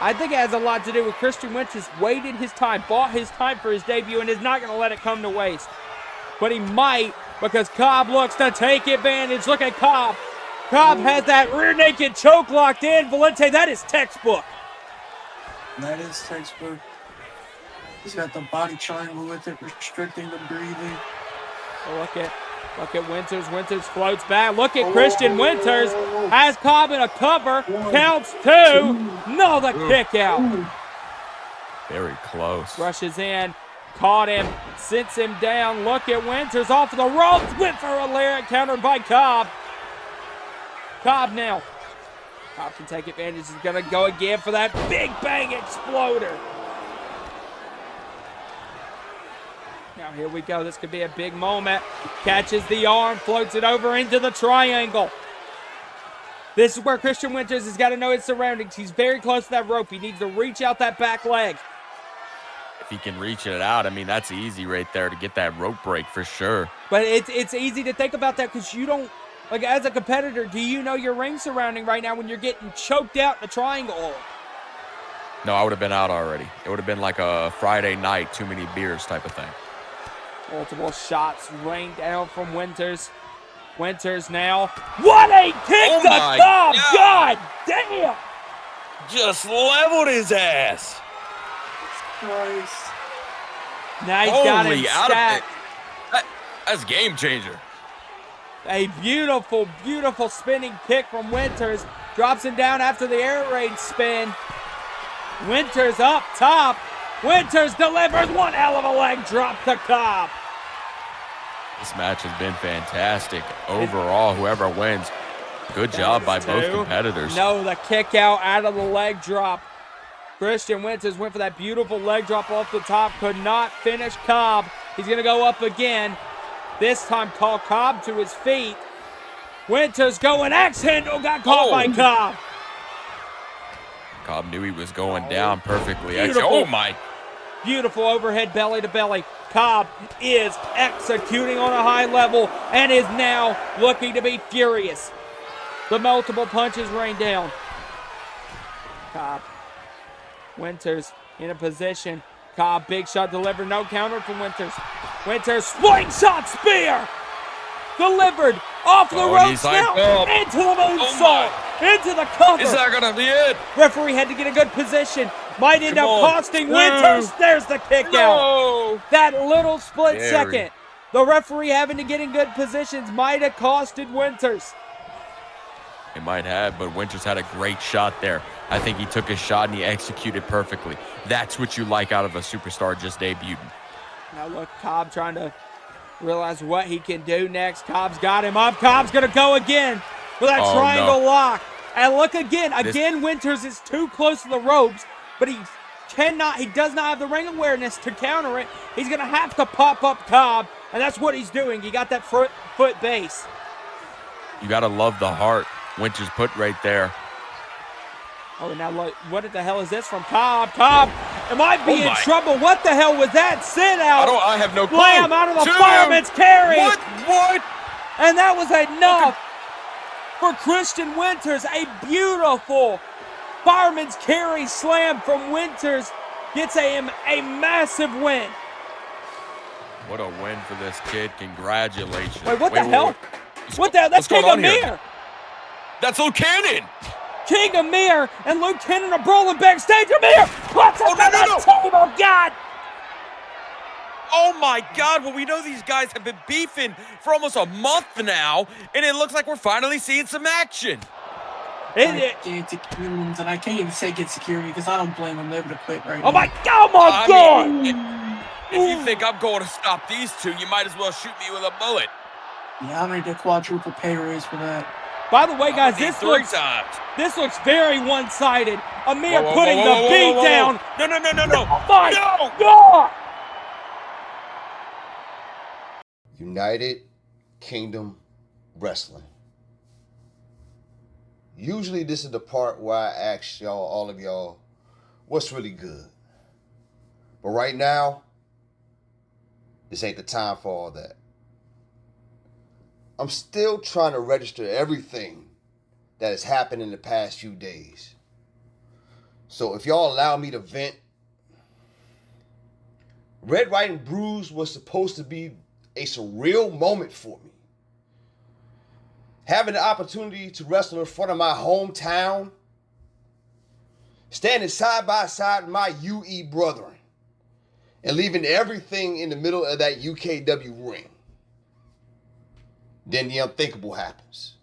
I think it has a lot to do with Christian Winters waited his time, bought his time for his debut, and is not going to let it come to waste. But he might, because Cobb looks to take advantage. Look at Cobb. Cobb has that rear naked choke locked in. Valente, that is textbook. That is textbook. He's got the body triangle with it, restricting the breathing. Look at Winters. Winters floats back. Look at Christian Winters. Has Cobb in a cover. Counts 2. No, the kick out. Very close. Rushes in. Caught him. Sits him down. Look at Winters off the ropes. Went for a lariat, countered by Cobb. Cobb now. Cobb can take advantage. He's going to go again for that big bang exploder. Now here we go. This could be a big moment. Catches the arm, floats it over into the triangle. This is where Christian Winters has got to know his surroundings. He's very close to that rope. He needs to reach out that back leg. If he can reach it out, I mean, that's easy right there to get that rope break for sure. But it's easy to think about that because you don't, like, as a competitor, do you know your ring surrounding right now when you're getting choked out in a triangle? No, I would have been out already. It would have been like a Friday night, too many beers type of thing. Multiple shots rain down from Winters. Winters now. What a kick to Cobb! God damn! Just leveled his ass. Christ. Now he's got him Holy, out of stacked. it. That's game changer. A beautiful, beautiful spinning kick from Winters. Drops him down after the air raid spin. Winters up top. Winters delivers one hell of a leg drop to Cobb. This match has been fantastic. Overall, whoever wins, good job by both competitors. No, the kick out of the leg drop. Christian Winters went for that beautiful leg drop off the top. Could not finish Cobb. He's going to go up again. This time call Cobb to his feet. Winters going axe handle. Got caught by Cobb. Cobb knew he was going down perfectly. Beautiful. Oh, my. Beautiful overhead belly to belly. Cobb is executing on a high level and is now looking to be furious. The multiple punches rain down. Cobb. Winters in a position. Cobb, big shot delivered. No counter from Winters. Winters, slingshot spear! Delivered off the ropes now. Into the moonsault. Into the cover. Is that going to be it? Referee had to get a good position. Might end up costing Winters. There's the kick out. That little split second. The referee having to get in good positions might have costed Winters. It might have, but Winters had a great shot there. I think he took his shot and he executed perfectly. That's what you like out of a superstar just debuting. Now look, Cobb trying to realize what he can do next. Cobb's got him up. Cobb's going to go again with that triangle lock. And look again. Winters is too close to the ropes, but he does not have the ring awareness to counter it. He's going to have to pop up Cobb, and that's what he's doing. He got that foot base. You got to love the heart Winters put right there. Oh, now look, what the hell is this from Cobb? Cobb, it might be in trouble. What the hell was that? Sit out. I have no clue. Slam out of the fireman's carry. What? And that was enough for Christian Winters. A beautiful fireman's carry slam from Winters gets a massive win. What a win for this kid. Congratulations. Wait, what the hell? What the hell? That's King Amir. That's Luke Cannon. King Amir and Luke Cannon are brawling backstage. Amir puts it to the table. God. Oh, my God. Well, we know these guys have been beefing for almost a month now, and it looks like we're finally seeing some action. Gigantic humans, and I can't even say get security because I don't blame them. They're going to quit right now. Oh, my God. If you think I'm going to stop these two, you might as well shoot me with a bullet. Yeah, I need a quadruple pay raise for that. By the way, guys, this looks very one-sided. Amir putting the beat down. No. Oh my God! United Kingdom Wrestling. Usually this is the part where I ask all of y'all, what's really good? But right now, this ain't the time for all that. I'm still trying to register everything that has happened in the past few days. So if y'all allow me to vent, Red, White, and Bruised was supposed to be a surreal moment for me. Having the opportunity to wrestle in front of my hometown, standing side by side with my UE brethren, and leaving everything in the middle of that UKW ring. Then the unthinkable happens.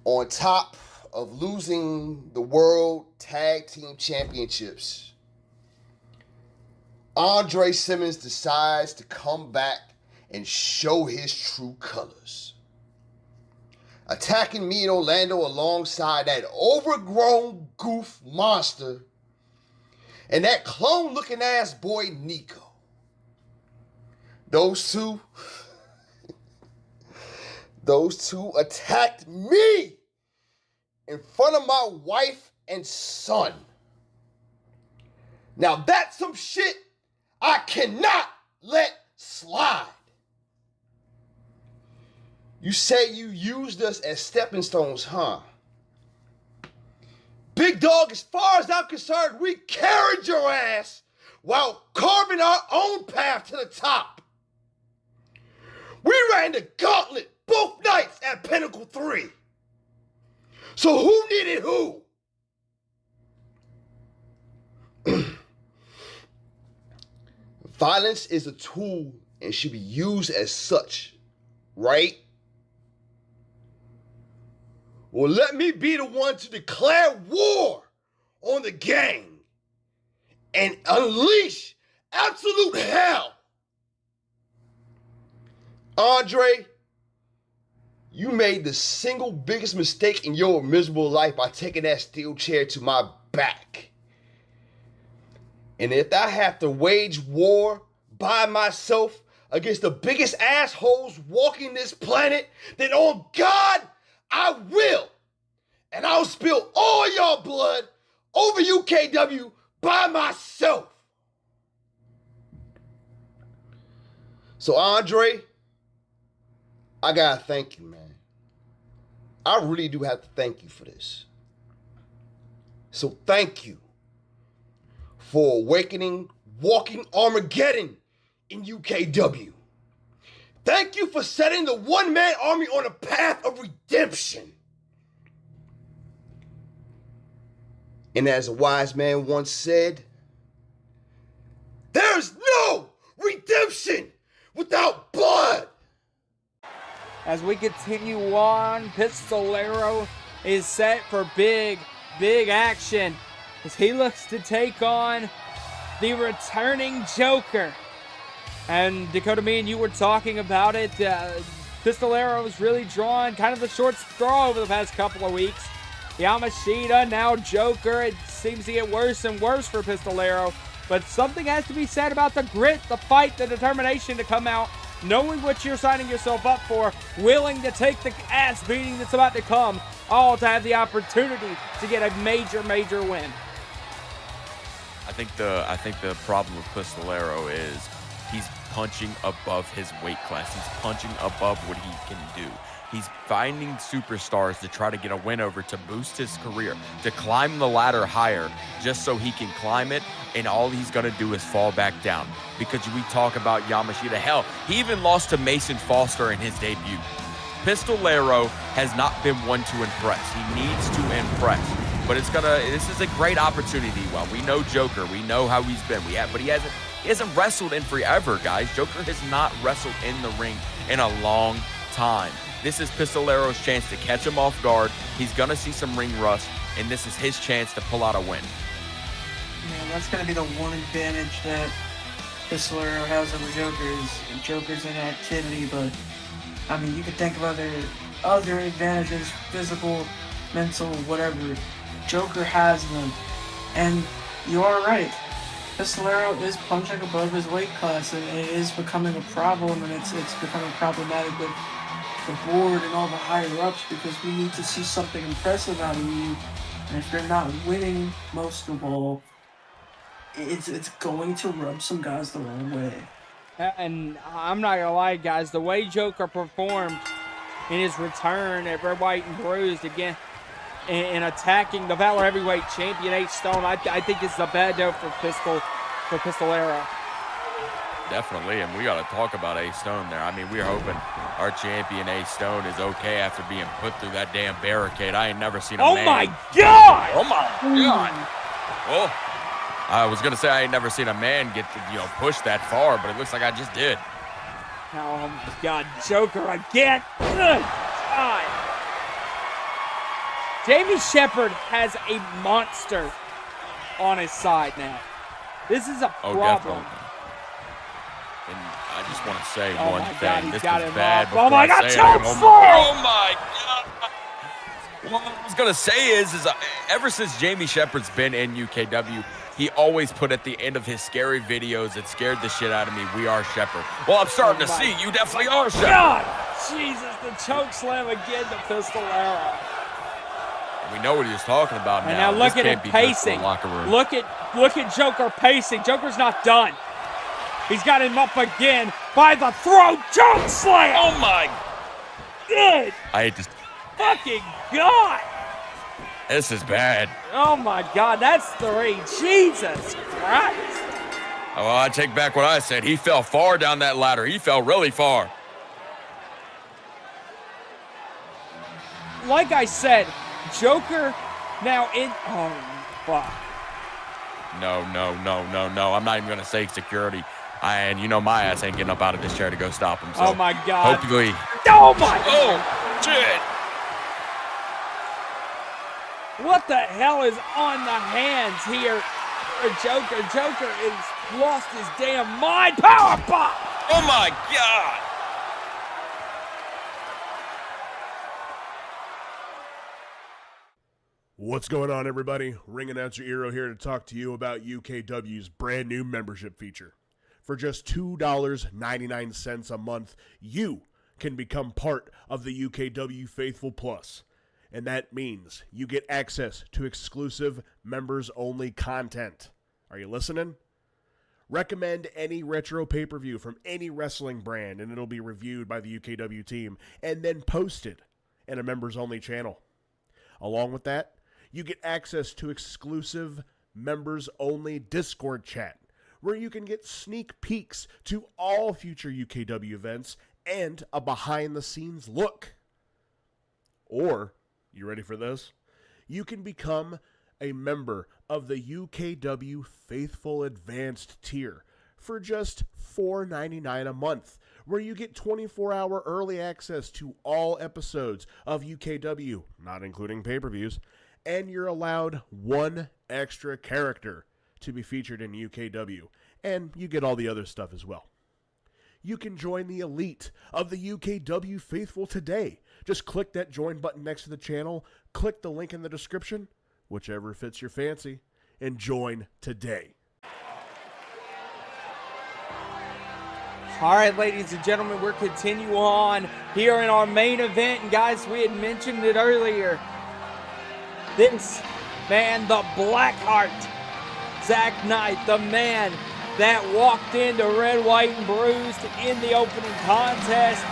On top of losing the World Tag Team Championships, Andre Simmons decides to come back and show his true colors. Attacking me in Orlando alongside that overgrown goof monster and that clone-looking ass boy Nico. Those two attacked me in front of my wife and son. Now that's some shit I cannot let slide. You say you used us as stepping stones, huh? Big dog, as far as I'm concerned, we carried your ass while carving our own path to the top. We ran the gauntlet both nights at Pinnacle 3. So who needed who? Violence is a tool and should be used as such, right? Well, let me be the one to declare war on the gang and unleash absolute hell. Andre, you made the single biggest mistake in your miserable life by taking that steel chair to my back. And if I have to wage war by myself against the biggest assholes walking this planet, then on God, I will. And I'll spill all your blood over UKW by myself. So Andre, I gotta thank you, man. I really do have to thank you for this. So thank you for awakening, walking Armageddon in UKW. Thank you for setting the one-man army on a path of redemption. And as a wise man once said, there's no redemption without blood. As we continue on, Pistolero is set for big action as he looks to take on the returning Joker. And Dakota, me and you were talking about it. Pistolero was really drawing kind of the short straw over the past couple of weeks. Yamashita, now Joker. It seems to get worse and worse for Pistolero. But something has to be said about the grit, the fight, the determination to come out, knowing what you're signing yourself up for, willing to take the ass beating that's about to come, all to have the opportunity to get a major win. I think the problem with Pistolero is he's punching above his weight class. He's punching above what he can do. He's finding superstars to try to get a win over, to boost his career, to climb the ladder higher, just so he can climb it, and all he's going to do is fall back down. Because we talk about Yamashita. Hell, he even lost to Mason Foster in his debut. Pistolero has not been one to impress. He needs to impress. But this is a great opportunity. Well, we know Joker. We know how he's been. But he hasn't wrestled in forever, guys. Joker has not wrestled in the ring in a long time. This is Pistolero's chance to catch him off guard. He's going to see some ring rust, and this is his chance to pull out a win. Yeah, that's going to be the one advantage that Pistolero has over Joker is Joker's inactivity, but I mean, you could think of other advantages, physical, mental, whatever. Joker has them, and you are right. Pistolero is punching above his weight class, and it is becoming a problem, and it's becoming problematic with the board and all the higher ups, because we need to see something impressive out of you. And if you're not winning, most of all, it's going to rub some guys the wrong way. And I'm not gonna lie, guys, the way Joker performed in his return at Red, White, and Bruised again in attacking the Valor Heavyweight Champion H-Stone, I think it's a bad note for Pistolero. Definitely, and we got to talk about A-Stone there. I mean, we're hoping our champion A-Stone is okay after being put through that damn barricade. I ain't never seen a man. Oh my God! Oh my God! Well, I was gonna say I ain't never seen a man get pushed that far, but it looks like I just did. Oh my God, Joker again! Good God! Jamie Shepard has a monster on his side now. This is a problem. Definitely. And I just want to say one thing. This was is bad. Oh my God, oh my God! What I was gonna say is ever since Jamie Shepard's been in UKW, he always put at the end of his scary videos that scared the shit out of me, "We are Shepard." Well, I'm starting to see you definitely are Shepard. God, Jesus, the choke slam again to Pistolero. We know what he was talking about and now. now look at him pacing. Look at Joker pacing. Joker's not done. He's got him up again by the throat. Choke slam. Oh my. Good. I hate this. Fucking God. This is bad. Oh my God, that's 3. Jesus Christ. Well, I take back what I said. He fell far down that ladder. He fell really far. like I said, Joker now in. Oh, fuck. No. I'm not even going to say security. And you know my ass ain't getting up out of this chair to go stop him. So oh, my God. Hopefully. Oh, my. Oh, shit. What the hell is on the hands here for Joker? Joker has lost his damn mind. Power bomb! Oh, my God. What's going on, everybody? Ring announcer Eero here to talk to you about UKW's brand new membership feature. For just $2.99 a month, you can become part of the UKW Faithful Plus. And that means you get access to exclusive members-only content. Are you listening? Recommend any retro pay-per-view from any wrestling brand, and it'll be reviewed by the UKW team and then posted in a members-only channel. Along with that, you get access to exclusive members-only Discord chat, where you can get sneak peeks to all future UKW events and a behind-the-scenes look. Or, you ready for this? You can become a member of the UKW Faithful Advanced tier for just $4.99 a month, where you get 24-hour early access to all episodes of UKW, not including pay-per-views, and you're allowed one extra character to be featured in UKW, and you get all the other stuff as well. You can join the elite of the UKW Faithful today. Just click that join button next to the channel, click the link in the description, whichever fits your fancy, and join today. All right, ladies and gentlemen, we're continuing on here in our main event. And guys, we had mentioned it earlier. This man, the Blackheart, Zach Knight, the man that walked into Red, White, and Bruised in the opening contest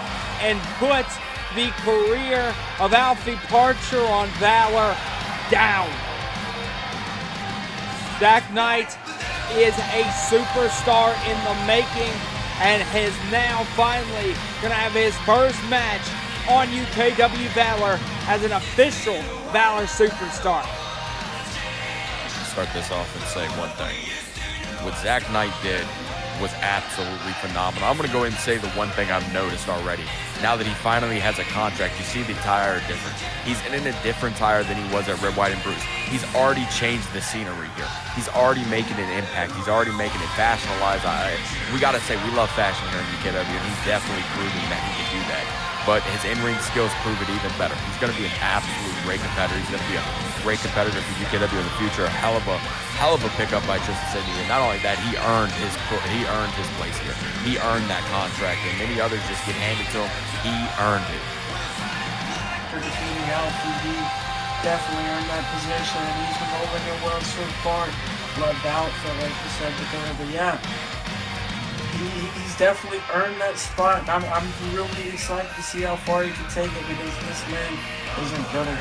and put the career of Alfie Parcher on VALOR down. Zach Knight is a superstar in the making and is now finally going to have his first match on UKW VALOR as an official VALOR superstar. Start this off and say one thing. What Zach Knight did was absolutely phenomenal. I'm going to go ahead and say the one thing I've noticed already. Now that he finally has a contract, you see the tire difference. He's in a different tire than he was at Red, White, and Bruised. He's already changed the scenery here. He's already making an impact. He's already making it fashionalized. We got to say, we love fashion here in UKW, and he's definitely proving that he can do that. But his in-ring skills prove it even better. He's going to be an absolute great competitor. He's going to be a great competitor for UKW in the future. A hell of a pickup by Tristan Sidney. And not only that, he earned his place here. He earned that contract, and many others just get handed to him. He earned it. For defeating Alfie, he definitely earned that position, and he's been holding it well so far. Loved Outfit, like you said, Dakota, but yeah. He's definitely earned that spot. I'm really excited to see how far he can take it, because this man is incredible.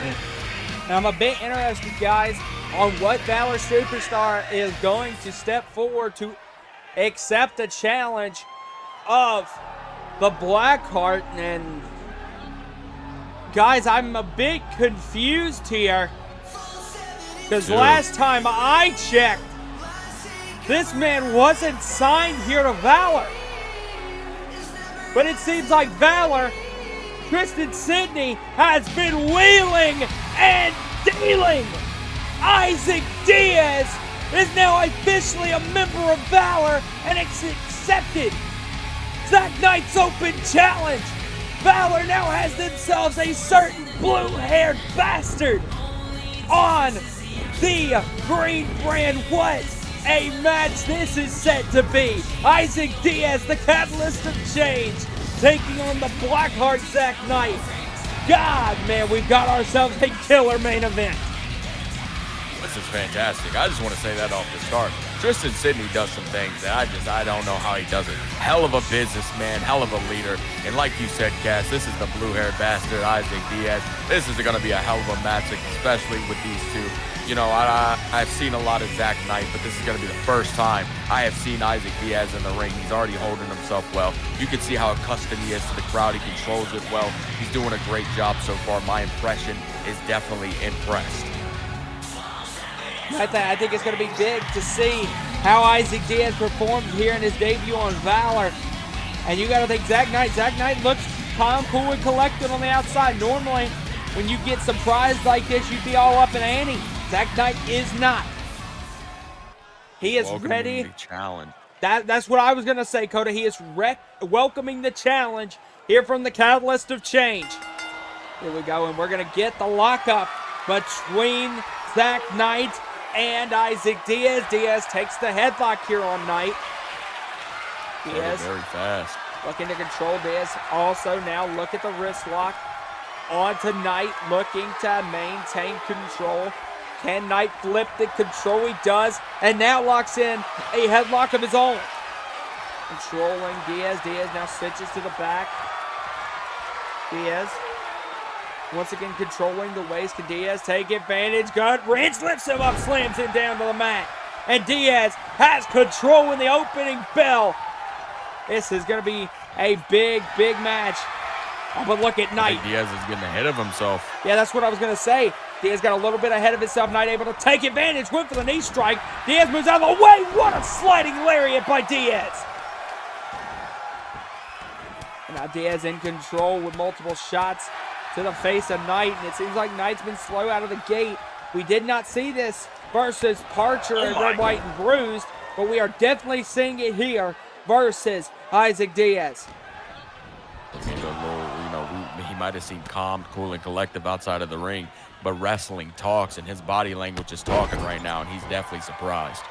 And I'm a bit interested, guys, on what VALOR Superstar is going to step forward to accept the challenge of the Blackheart. And guys, I'm a bit confused here, because last time I checked, this man wasn't signed here to VALOR. But it seems like VALOR, Tristan Sidney, has been wheeling and dealing. Isaac Diaz is now officially a member of VALOR and accepted Zach Knight's open challenge. VALOR now has themselves a certain blue-haired bastard on the green brand. What a match this is set to be. Isaac Diaz, the catalyst of change, taking on the Blackheart Zach Knight. God, man, we've got ourselves a killer main event. This is fantastic. I just want to say that off the start. Tristan Sidney does some things that I don't know how he does it. Hell of a businessman, hell of a leader. And like you said, Cass, this is the blue-haired bastard, Isaac Diaz. This is going to be a hell of a match, especially with these two. You know, I've seen a lot of Zach Knight, but this is going to be the first time I have seen Isaac Diaz in the ring. He's already holding himself well. You can see how accustomed he is to the crowd. He controls it well. He's doing a great job so far. My impression is definitely impressed. I think it's going to be big to see how Isaac Diaz performs here in his debut on VALOR. And you got to think Zach Knight looks calm, cool, and collected on the outside. Normally, when you get surprised like this, you'd be all up in ante. Zach Knight is not. He is ready. Challenge. That's what I was going to say, Coda. He is welcoming the challenge here from the Catalyst of Change. Here we go, and we're going to get the lockup between Zach Knight and Isaac Diaz. Diaz takes the headlock here on Knight. Diaz very fast. looking to control Diaz. Also now look at the wrist lock onto Knight, looking to maintain control. Can Knight flip the control? He does, and now locks in a headlock of his own. Controlling Diaz. Diaz now switches to the back. Diaz once again controlling the waist. Can Diaz take advantage? Gut wrench lifts him up, slams him down to the mat. And Diaz has control in the opening bell. This is going to be a big, big match. Oh, but look at Knight. Diaz is getting ahead of himself. Yeah, that's what I was going to say. Diaz got a little bit ahead of himself. Knight able to take advantage. Went for the knee strike. Diaz moves out of the way. What a sliding lariat by Diaz. And now Diaz in control with multiple shots to the face of Knight. And it seems like Knight's been slow out of the gate. We did not see this versus Parcher and Red, White, and Bruised, but we are definitely seeing it here versus Isaac Diaz. He might have seemed calm, cool, and collective outside of the ring, but wrestling talks, and his body language is talking right now, and he's definitely surprised.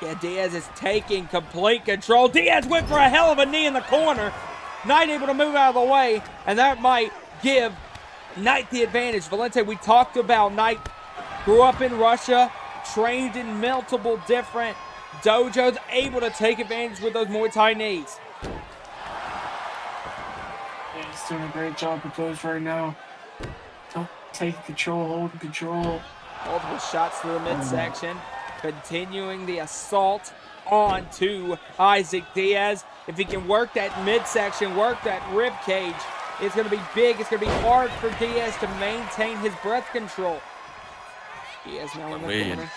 Yeah, Diaz is taking complete control. Diaz went for a hell of a knee in the corner. Knight able to move out of the way, and that might give Knight the advantage. Valente, we talked about Knight grew up in Russia, trained in multiple different dojos, able to take advantage with those Muay Thai knees. Yeah, he's doing a great job with those right now. Take control, hold control. Multiple shots to the midsection, continuing the assault onto Isaac Diaz. If he can work that midsection, work that rib cage, it's going to be big. It's going to be hard for Diaz to maintain his breath control. Diaz now in the corner.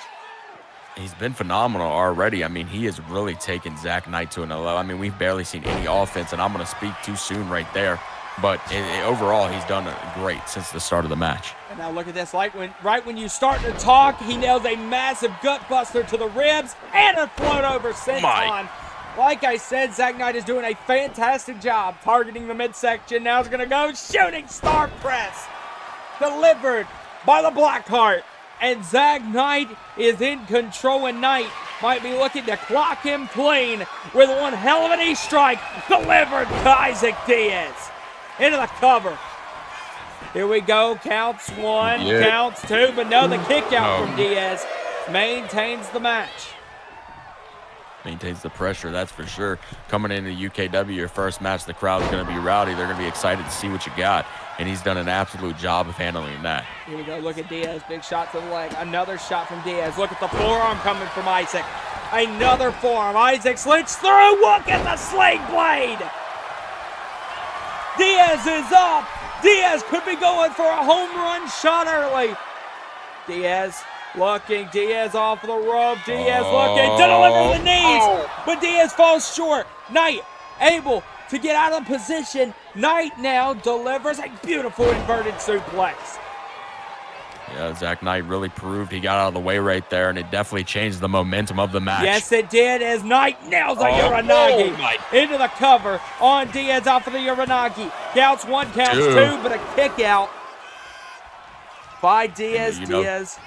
He's been phenomenal already. I mean, he has really taken Zach Knight to another level. I mean, we've barely seen any offense, and I'm going to speak too soon right there. But overall, he's done great since the start of the match. And now look at this. Right when you start to talk, he nails a massive gut buster to the ribs and a float over senton. Like I said, Zach Knight is doing a fantastic job targeting the midsection. Now he's going to go shooting star press. Delivered by the Blackheart. And Zach Knight is in control, and Knight might be looking to clock him clean with one hell of a knee strike delivered to Isaac Diaz. Into the cover. Here we go. Counts one, counts two, but no, the kick out from Diaz maintains the match. Maintains the pressure, that's for sure. Coming into UKW, your first match, the crowd's going to be rowdy. They're going to be excited to see what you got, and he's done an absolute job of handling that. Here we go. Look at Diaz. Big shot to the leg. Another shot from Diaz. Look at the forearm coming from Isaac. Another forearm. Isaac slits through. Look at the sling blade. Diaz is up. Diaz could be going for a home run shot early. Diaz looking. Diaz off the rope. Diaz looking to deliver the knees. But Diaz falls short. Knight able to get out of position. Knight now delivers a beautiful inverted suplex. Yeah, Zach Knight really proved he got out of the way right there, and it definitely changed the momentum of the match. Yes, it did, as Knight nails a Uranagi into the cover on Diaz off of the Uranagi. Counts one, counts two, but a kick out by Diaz. Diaz.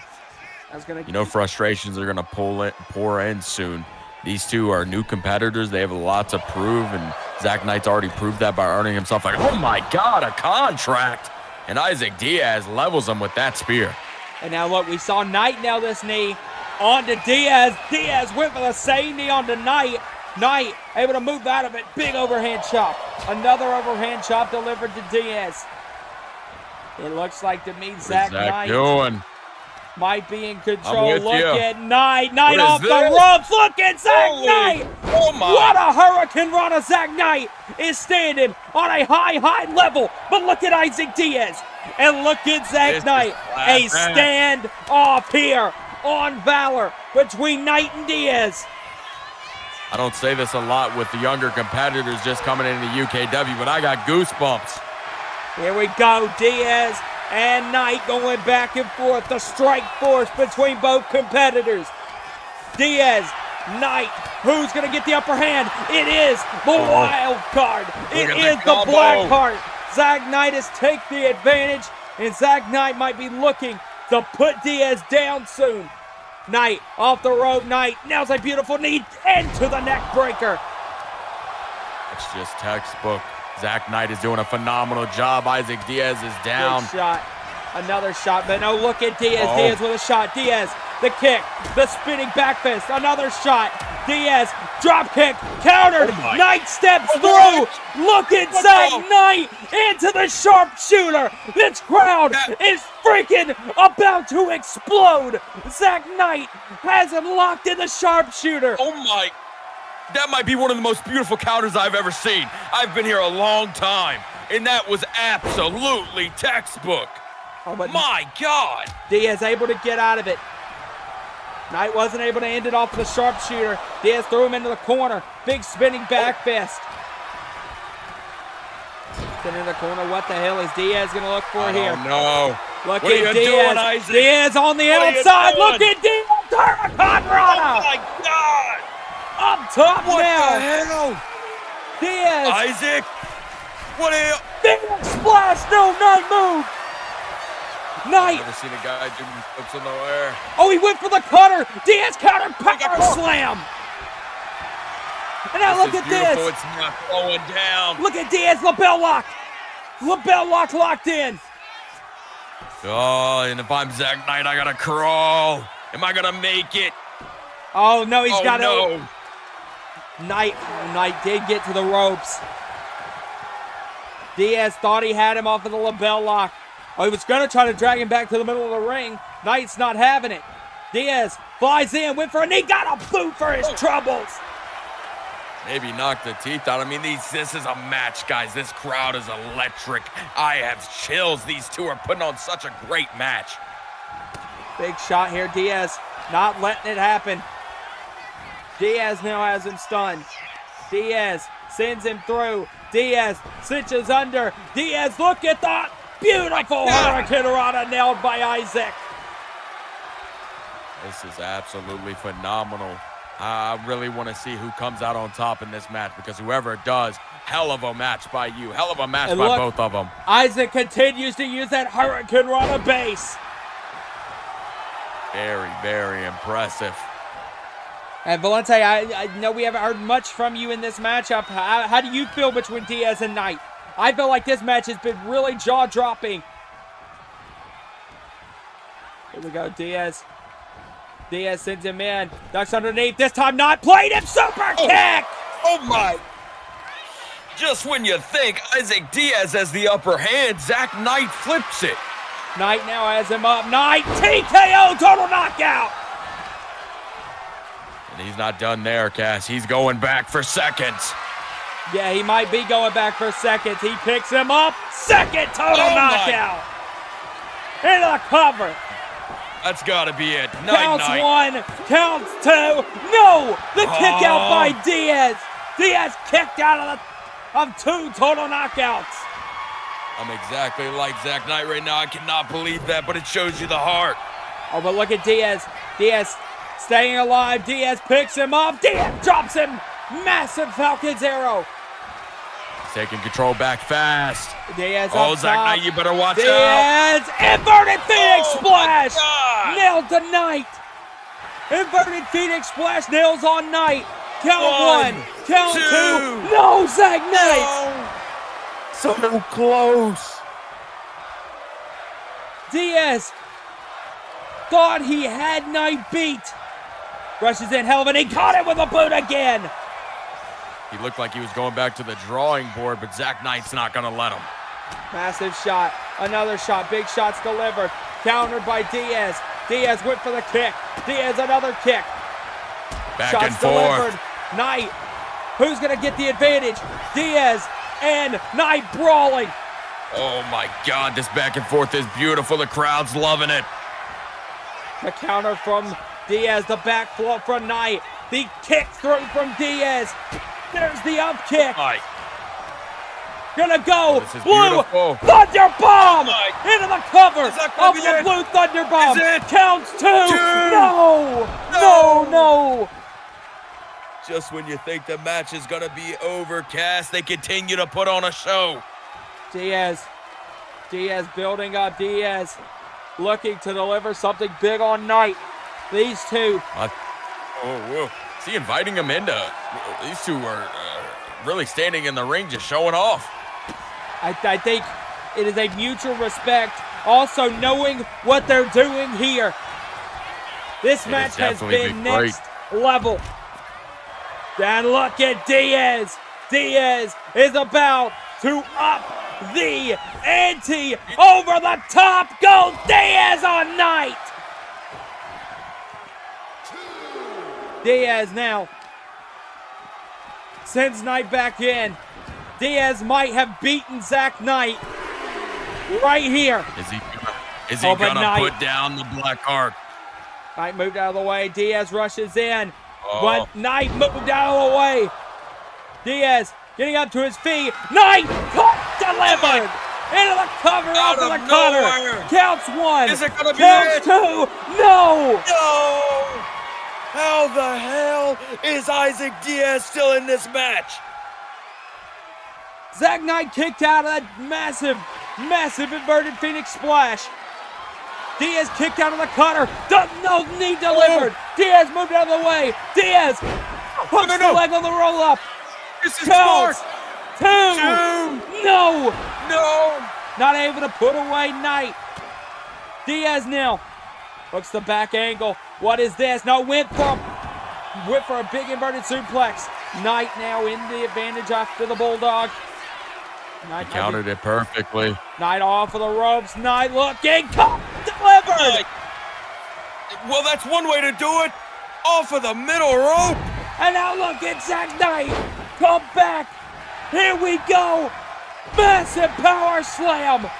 Frustrations are going to pour in soon. These two are new competitors. They have a lot to prove, and Zach Knight's already proved that by earning himself, like, oh my God, a contract. And Isaac Diaz levels him with that spear. And now look, we saw Knight nail this knee onto Diaz. Diaz went for the same knee onto Knight. Knight able to move out of it. Big overhand chop. Another overhand chop delivered to Diaz. It looks like to me Zach Knight doing? might be in control. with Look you. at Knight. Knight What is off the this? ropes. Look at Zach Knight. Oh my. What a hurricane run of Zach Knight is standing on a high level. But look at Isaac Diaz. And look at Zach Knight. A stand off here on Valor between Knight and Diaz. I don't say this a lot with the younger competitors just coming into UKW, but I got goosebumps. Here we go. Diaz and Knight going back and forth. The strike force between both competitors. Diaz, Knight, who's going to get the upper hand? It is the wild card. It is the black card. Zach Knight has taken the advantage, and Zach Knight might be looking to put Diaz down soon. Knight off the rope. Knight nails a beautiful knee into the neck breaker. It's just textbook. Zach Knight is doing a phenomenal job. Isaac Diaz is down. Good shot. Another shot, but no, look at Diaz. Diaz with a shot. Diaz, the kick, the spinning back fist. Another shot. Diaz, drop kick, countered. Knight steps through. Look at Zach Knight into the sharpshooter. This crowd is freaking about to explode. Zach Knight has him locked in the sharpshooter. Oh my. That might be one of the most beautiful counters I've ever seen. I've been here a long time, and that was absolutely textbook. Oh, but my God. Diaz able to get out of it. Knight wasn't able to end it off with a sharpshooter. Diaz threw him into the corner. Big spinning back fist. In the corner. What the hell is Diaz going to look for here? No. Look What at are you Diaz. doing, Isaac? Diaz on the What are you outside. doing? Look at Diaz. Hurricane Rana. Oh my God. Up top What now. the hell? Diaz. Isaac. What are you? Diaz splash. No, Knight move. Knight. I've never seen a guy do flips in the air. Oh, he went for the cutter. Diaz countered power slam. And now look at Beautiful. this. It's not going down. Look at Diaz, lapel lock. Lapel lock locked in. Oh, and if I'm Zach Knight, I gotta crawl. Am I gonna make it? Oh, no, he's got no. Knight did get to the ropes. Diaz thought he had him off of the lapel lock. Oh, he was going to try to drag him back to the middle of the ring. Knight's not having it. Diaz flies in, went for a knee, got a boot for his troubles. Maybe knock the teeth out. I mean, this is a match, guys. This crowd is electric. I have chills. These two are putting on such a great match. Big shot here. Diaz not letting it happen. Diaz now has him stunned. Diaz sends him through. Diaz cinches under. Diaz, look at that. Beautiful Hurricane Rana nailed by Isaac. This is absolutely phenomenal. I really want to see who comes out on top in this match, because whoever does, hell of a match by you. Hell of a match by both of them. Isaac continues to use that Hurricane Rana base. Very, very impressive. And Valente, I know we haven't heard much from you in this matchup. How do you feel between Diaz and Knight? I feel like this match has been really jaw-dropping. Here we go, Diaz. Diaz sends him in. Ducks underneath. This time not played him. Super kick! Oh my. Just when you think Isaac Diaz has the upper hand, Zach Knight flips it. Knight now has him up. Knight, TKO, total knockout. And he's not done there, Cass. He's going back for seconds. Yeah, he might be going back for seconds. He picks him up. Second total knockout. Into the cover. That's got to be it. Counts one, counts two. No, the kick out by Diaz. Diaz kicked out of two total knockouts. I'm exactly like Zach Knight right now. I cannot believe that, but it shows you the heart. Oh, but look at Diaz. Diaz staying alive. Diaz picks him up. Diaz drops him. Massive Falcon's arrow. He's taking control back fast. Diaz oh, up Zach top. Knight, you better watch out. Diaz, inverted Phoenix splash. My God. Nailed the Knight. Inverted Phoenix splash nails on Knight. Count one, count two. No, Zach Knight. No. So close. Diaz thought he had Knight beat. Rushes in, hell of an, he caught it with a boot again. He looked like he was going back to the drawing board, but Zach Knight's not going to let him. Massive shot, another shot, big shots delivered. Countered by Diaz. Diaz went for the kick. Diaz another kick. Back Shots and forth. delivered. Knight, who's going to get the advantage? Diaz and Knight brawling. Oh my God, this back and forth is beautiful. The crowd's loving it. The counter from Diaz, the back flip from Knight. The kick through from Diaz. There's the up kick. Knight. Gonna go. This is Blue beautiful. Thunder Bomb Knight. into the cover Is that of gonna be the it? Blue Thunder Bomb. Is it? Counts two. Two. No. Just when you think the match is going to be overcast, they continue to put on a show. Diaz building up. Diaz looking to deliver something big on Knight. These two. Whoa. Is he inviting him into? These two are really standing in the ring, just showing off. I think it is a mutual respect. Also knowing what they're doing here. This match has been next level. And look at Diaz. Diaz is about to up the ante. Over the top goes Diaz on Knight. Diaz now sends Knight back in. Diaz might have beaten Zach Knight right here. Is he gonna put down the black card? Knight moved out of the way. Diaz rushes in. Oh. But Knight moved out of the way. Diaz getting up to his feet. Knight delivered into the cover off of the cutter. Counts one. Is it gonna be Counts it? two. No. No! How the hell is Isaac Diaz still in this match? Zach Knight kicked out of that massive inverted Phoenix splash. Diaz kicked out of the cutter. No knee delivered. Diaz moved out of the way. Diaz hooks the leg on the roll up. This is smart. Two. No. No. Not able to put away Knight. Diaz now hooks the back angle. What is this? No, went for a big inverted suplex. Knight now in the advantage after the Bulldog. Knight Countered it perfectly. Knight off of the ropes. Knight looking. Delivered. Well, that's one way to do it. Off of the middle rope. And now look at Zach Knight. Come back. Here we go. Massive power slam.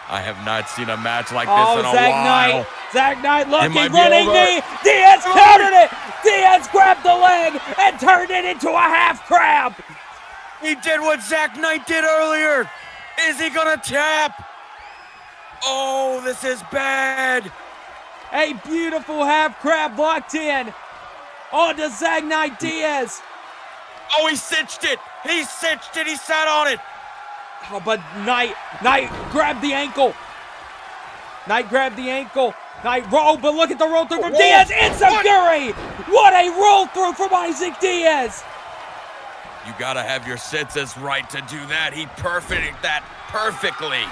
I have not seen a match like this in a while. Zach Knight looking, might be running over. knee. Diaz countered it. Diaz grabbed the leg and turned it into a half crab. He did what Zach Knight did earlier. Is he gonna tap? Oh, this is bad. A beautiful half crab locked in onto Zach Knight Diaz. Oh, he cinched it. He cinched it. He sat on it. Oh, but Knight grabbed the ankle. Knight grabbed the ankle. Knight roll, but look at the roll through from Diaz. It's a Guri. What a roll through from Isaac Diaz. You gotta have your senses right to do that. He perfected that perfectly.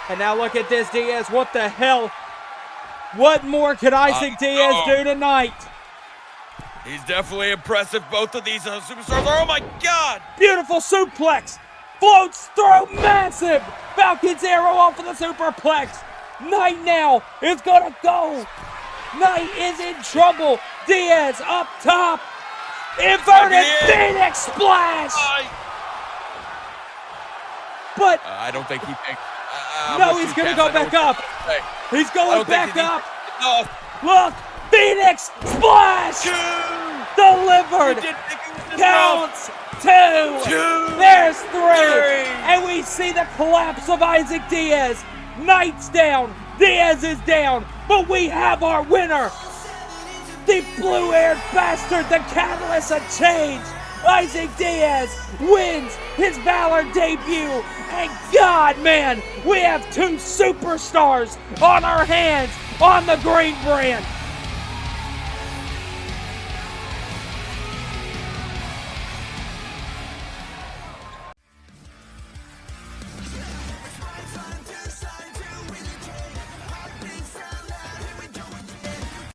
And now look at this, Diaz. What the hell? What more could Isaac Diaz do tonight? He's definitely impressive. Both of these superstars are, oh my God. Beautiful suplex. Floats through, massive. Falcon's arrow off of the superplex. Knight now is gonna go. Knight is in trouble. Diaz up top. Inverted Phoenix splash. But I don't think he thinks. no, he's gonna go back up. He's going back up. No. Look, Phoenix splash. Delivered. Counts two. There's three. And we see the collapse of Isaac Diaz. Knight's down. Diaz is down. But we have our winner. The blue-haired bastard, the catalyst of change. Isaac Diaz wins his VALOR debut. And God, man, we have two superstars on our hands on the green brand.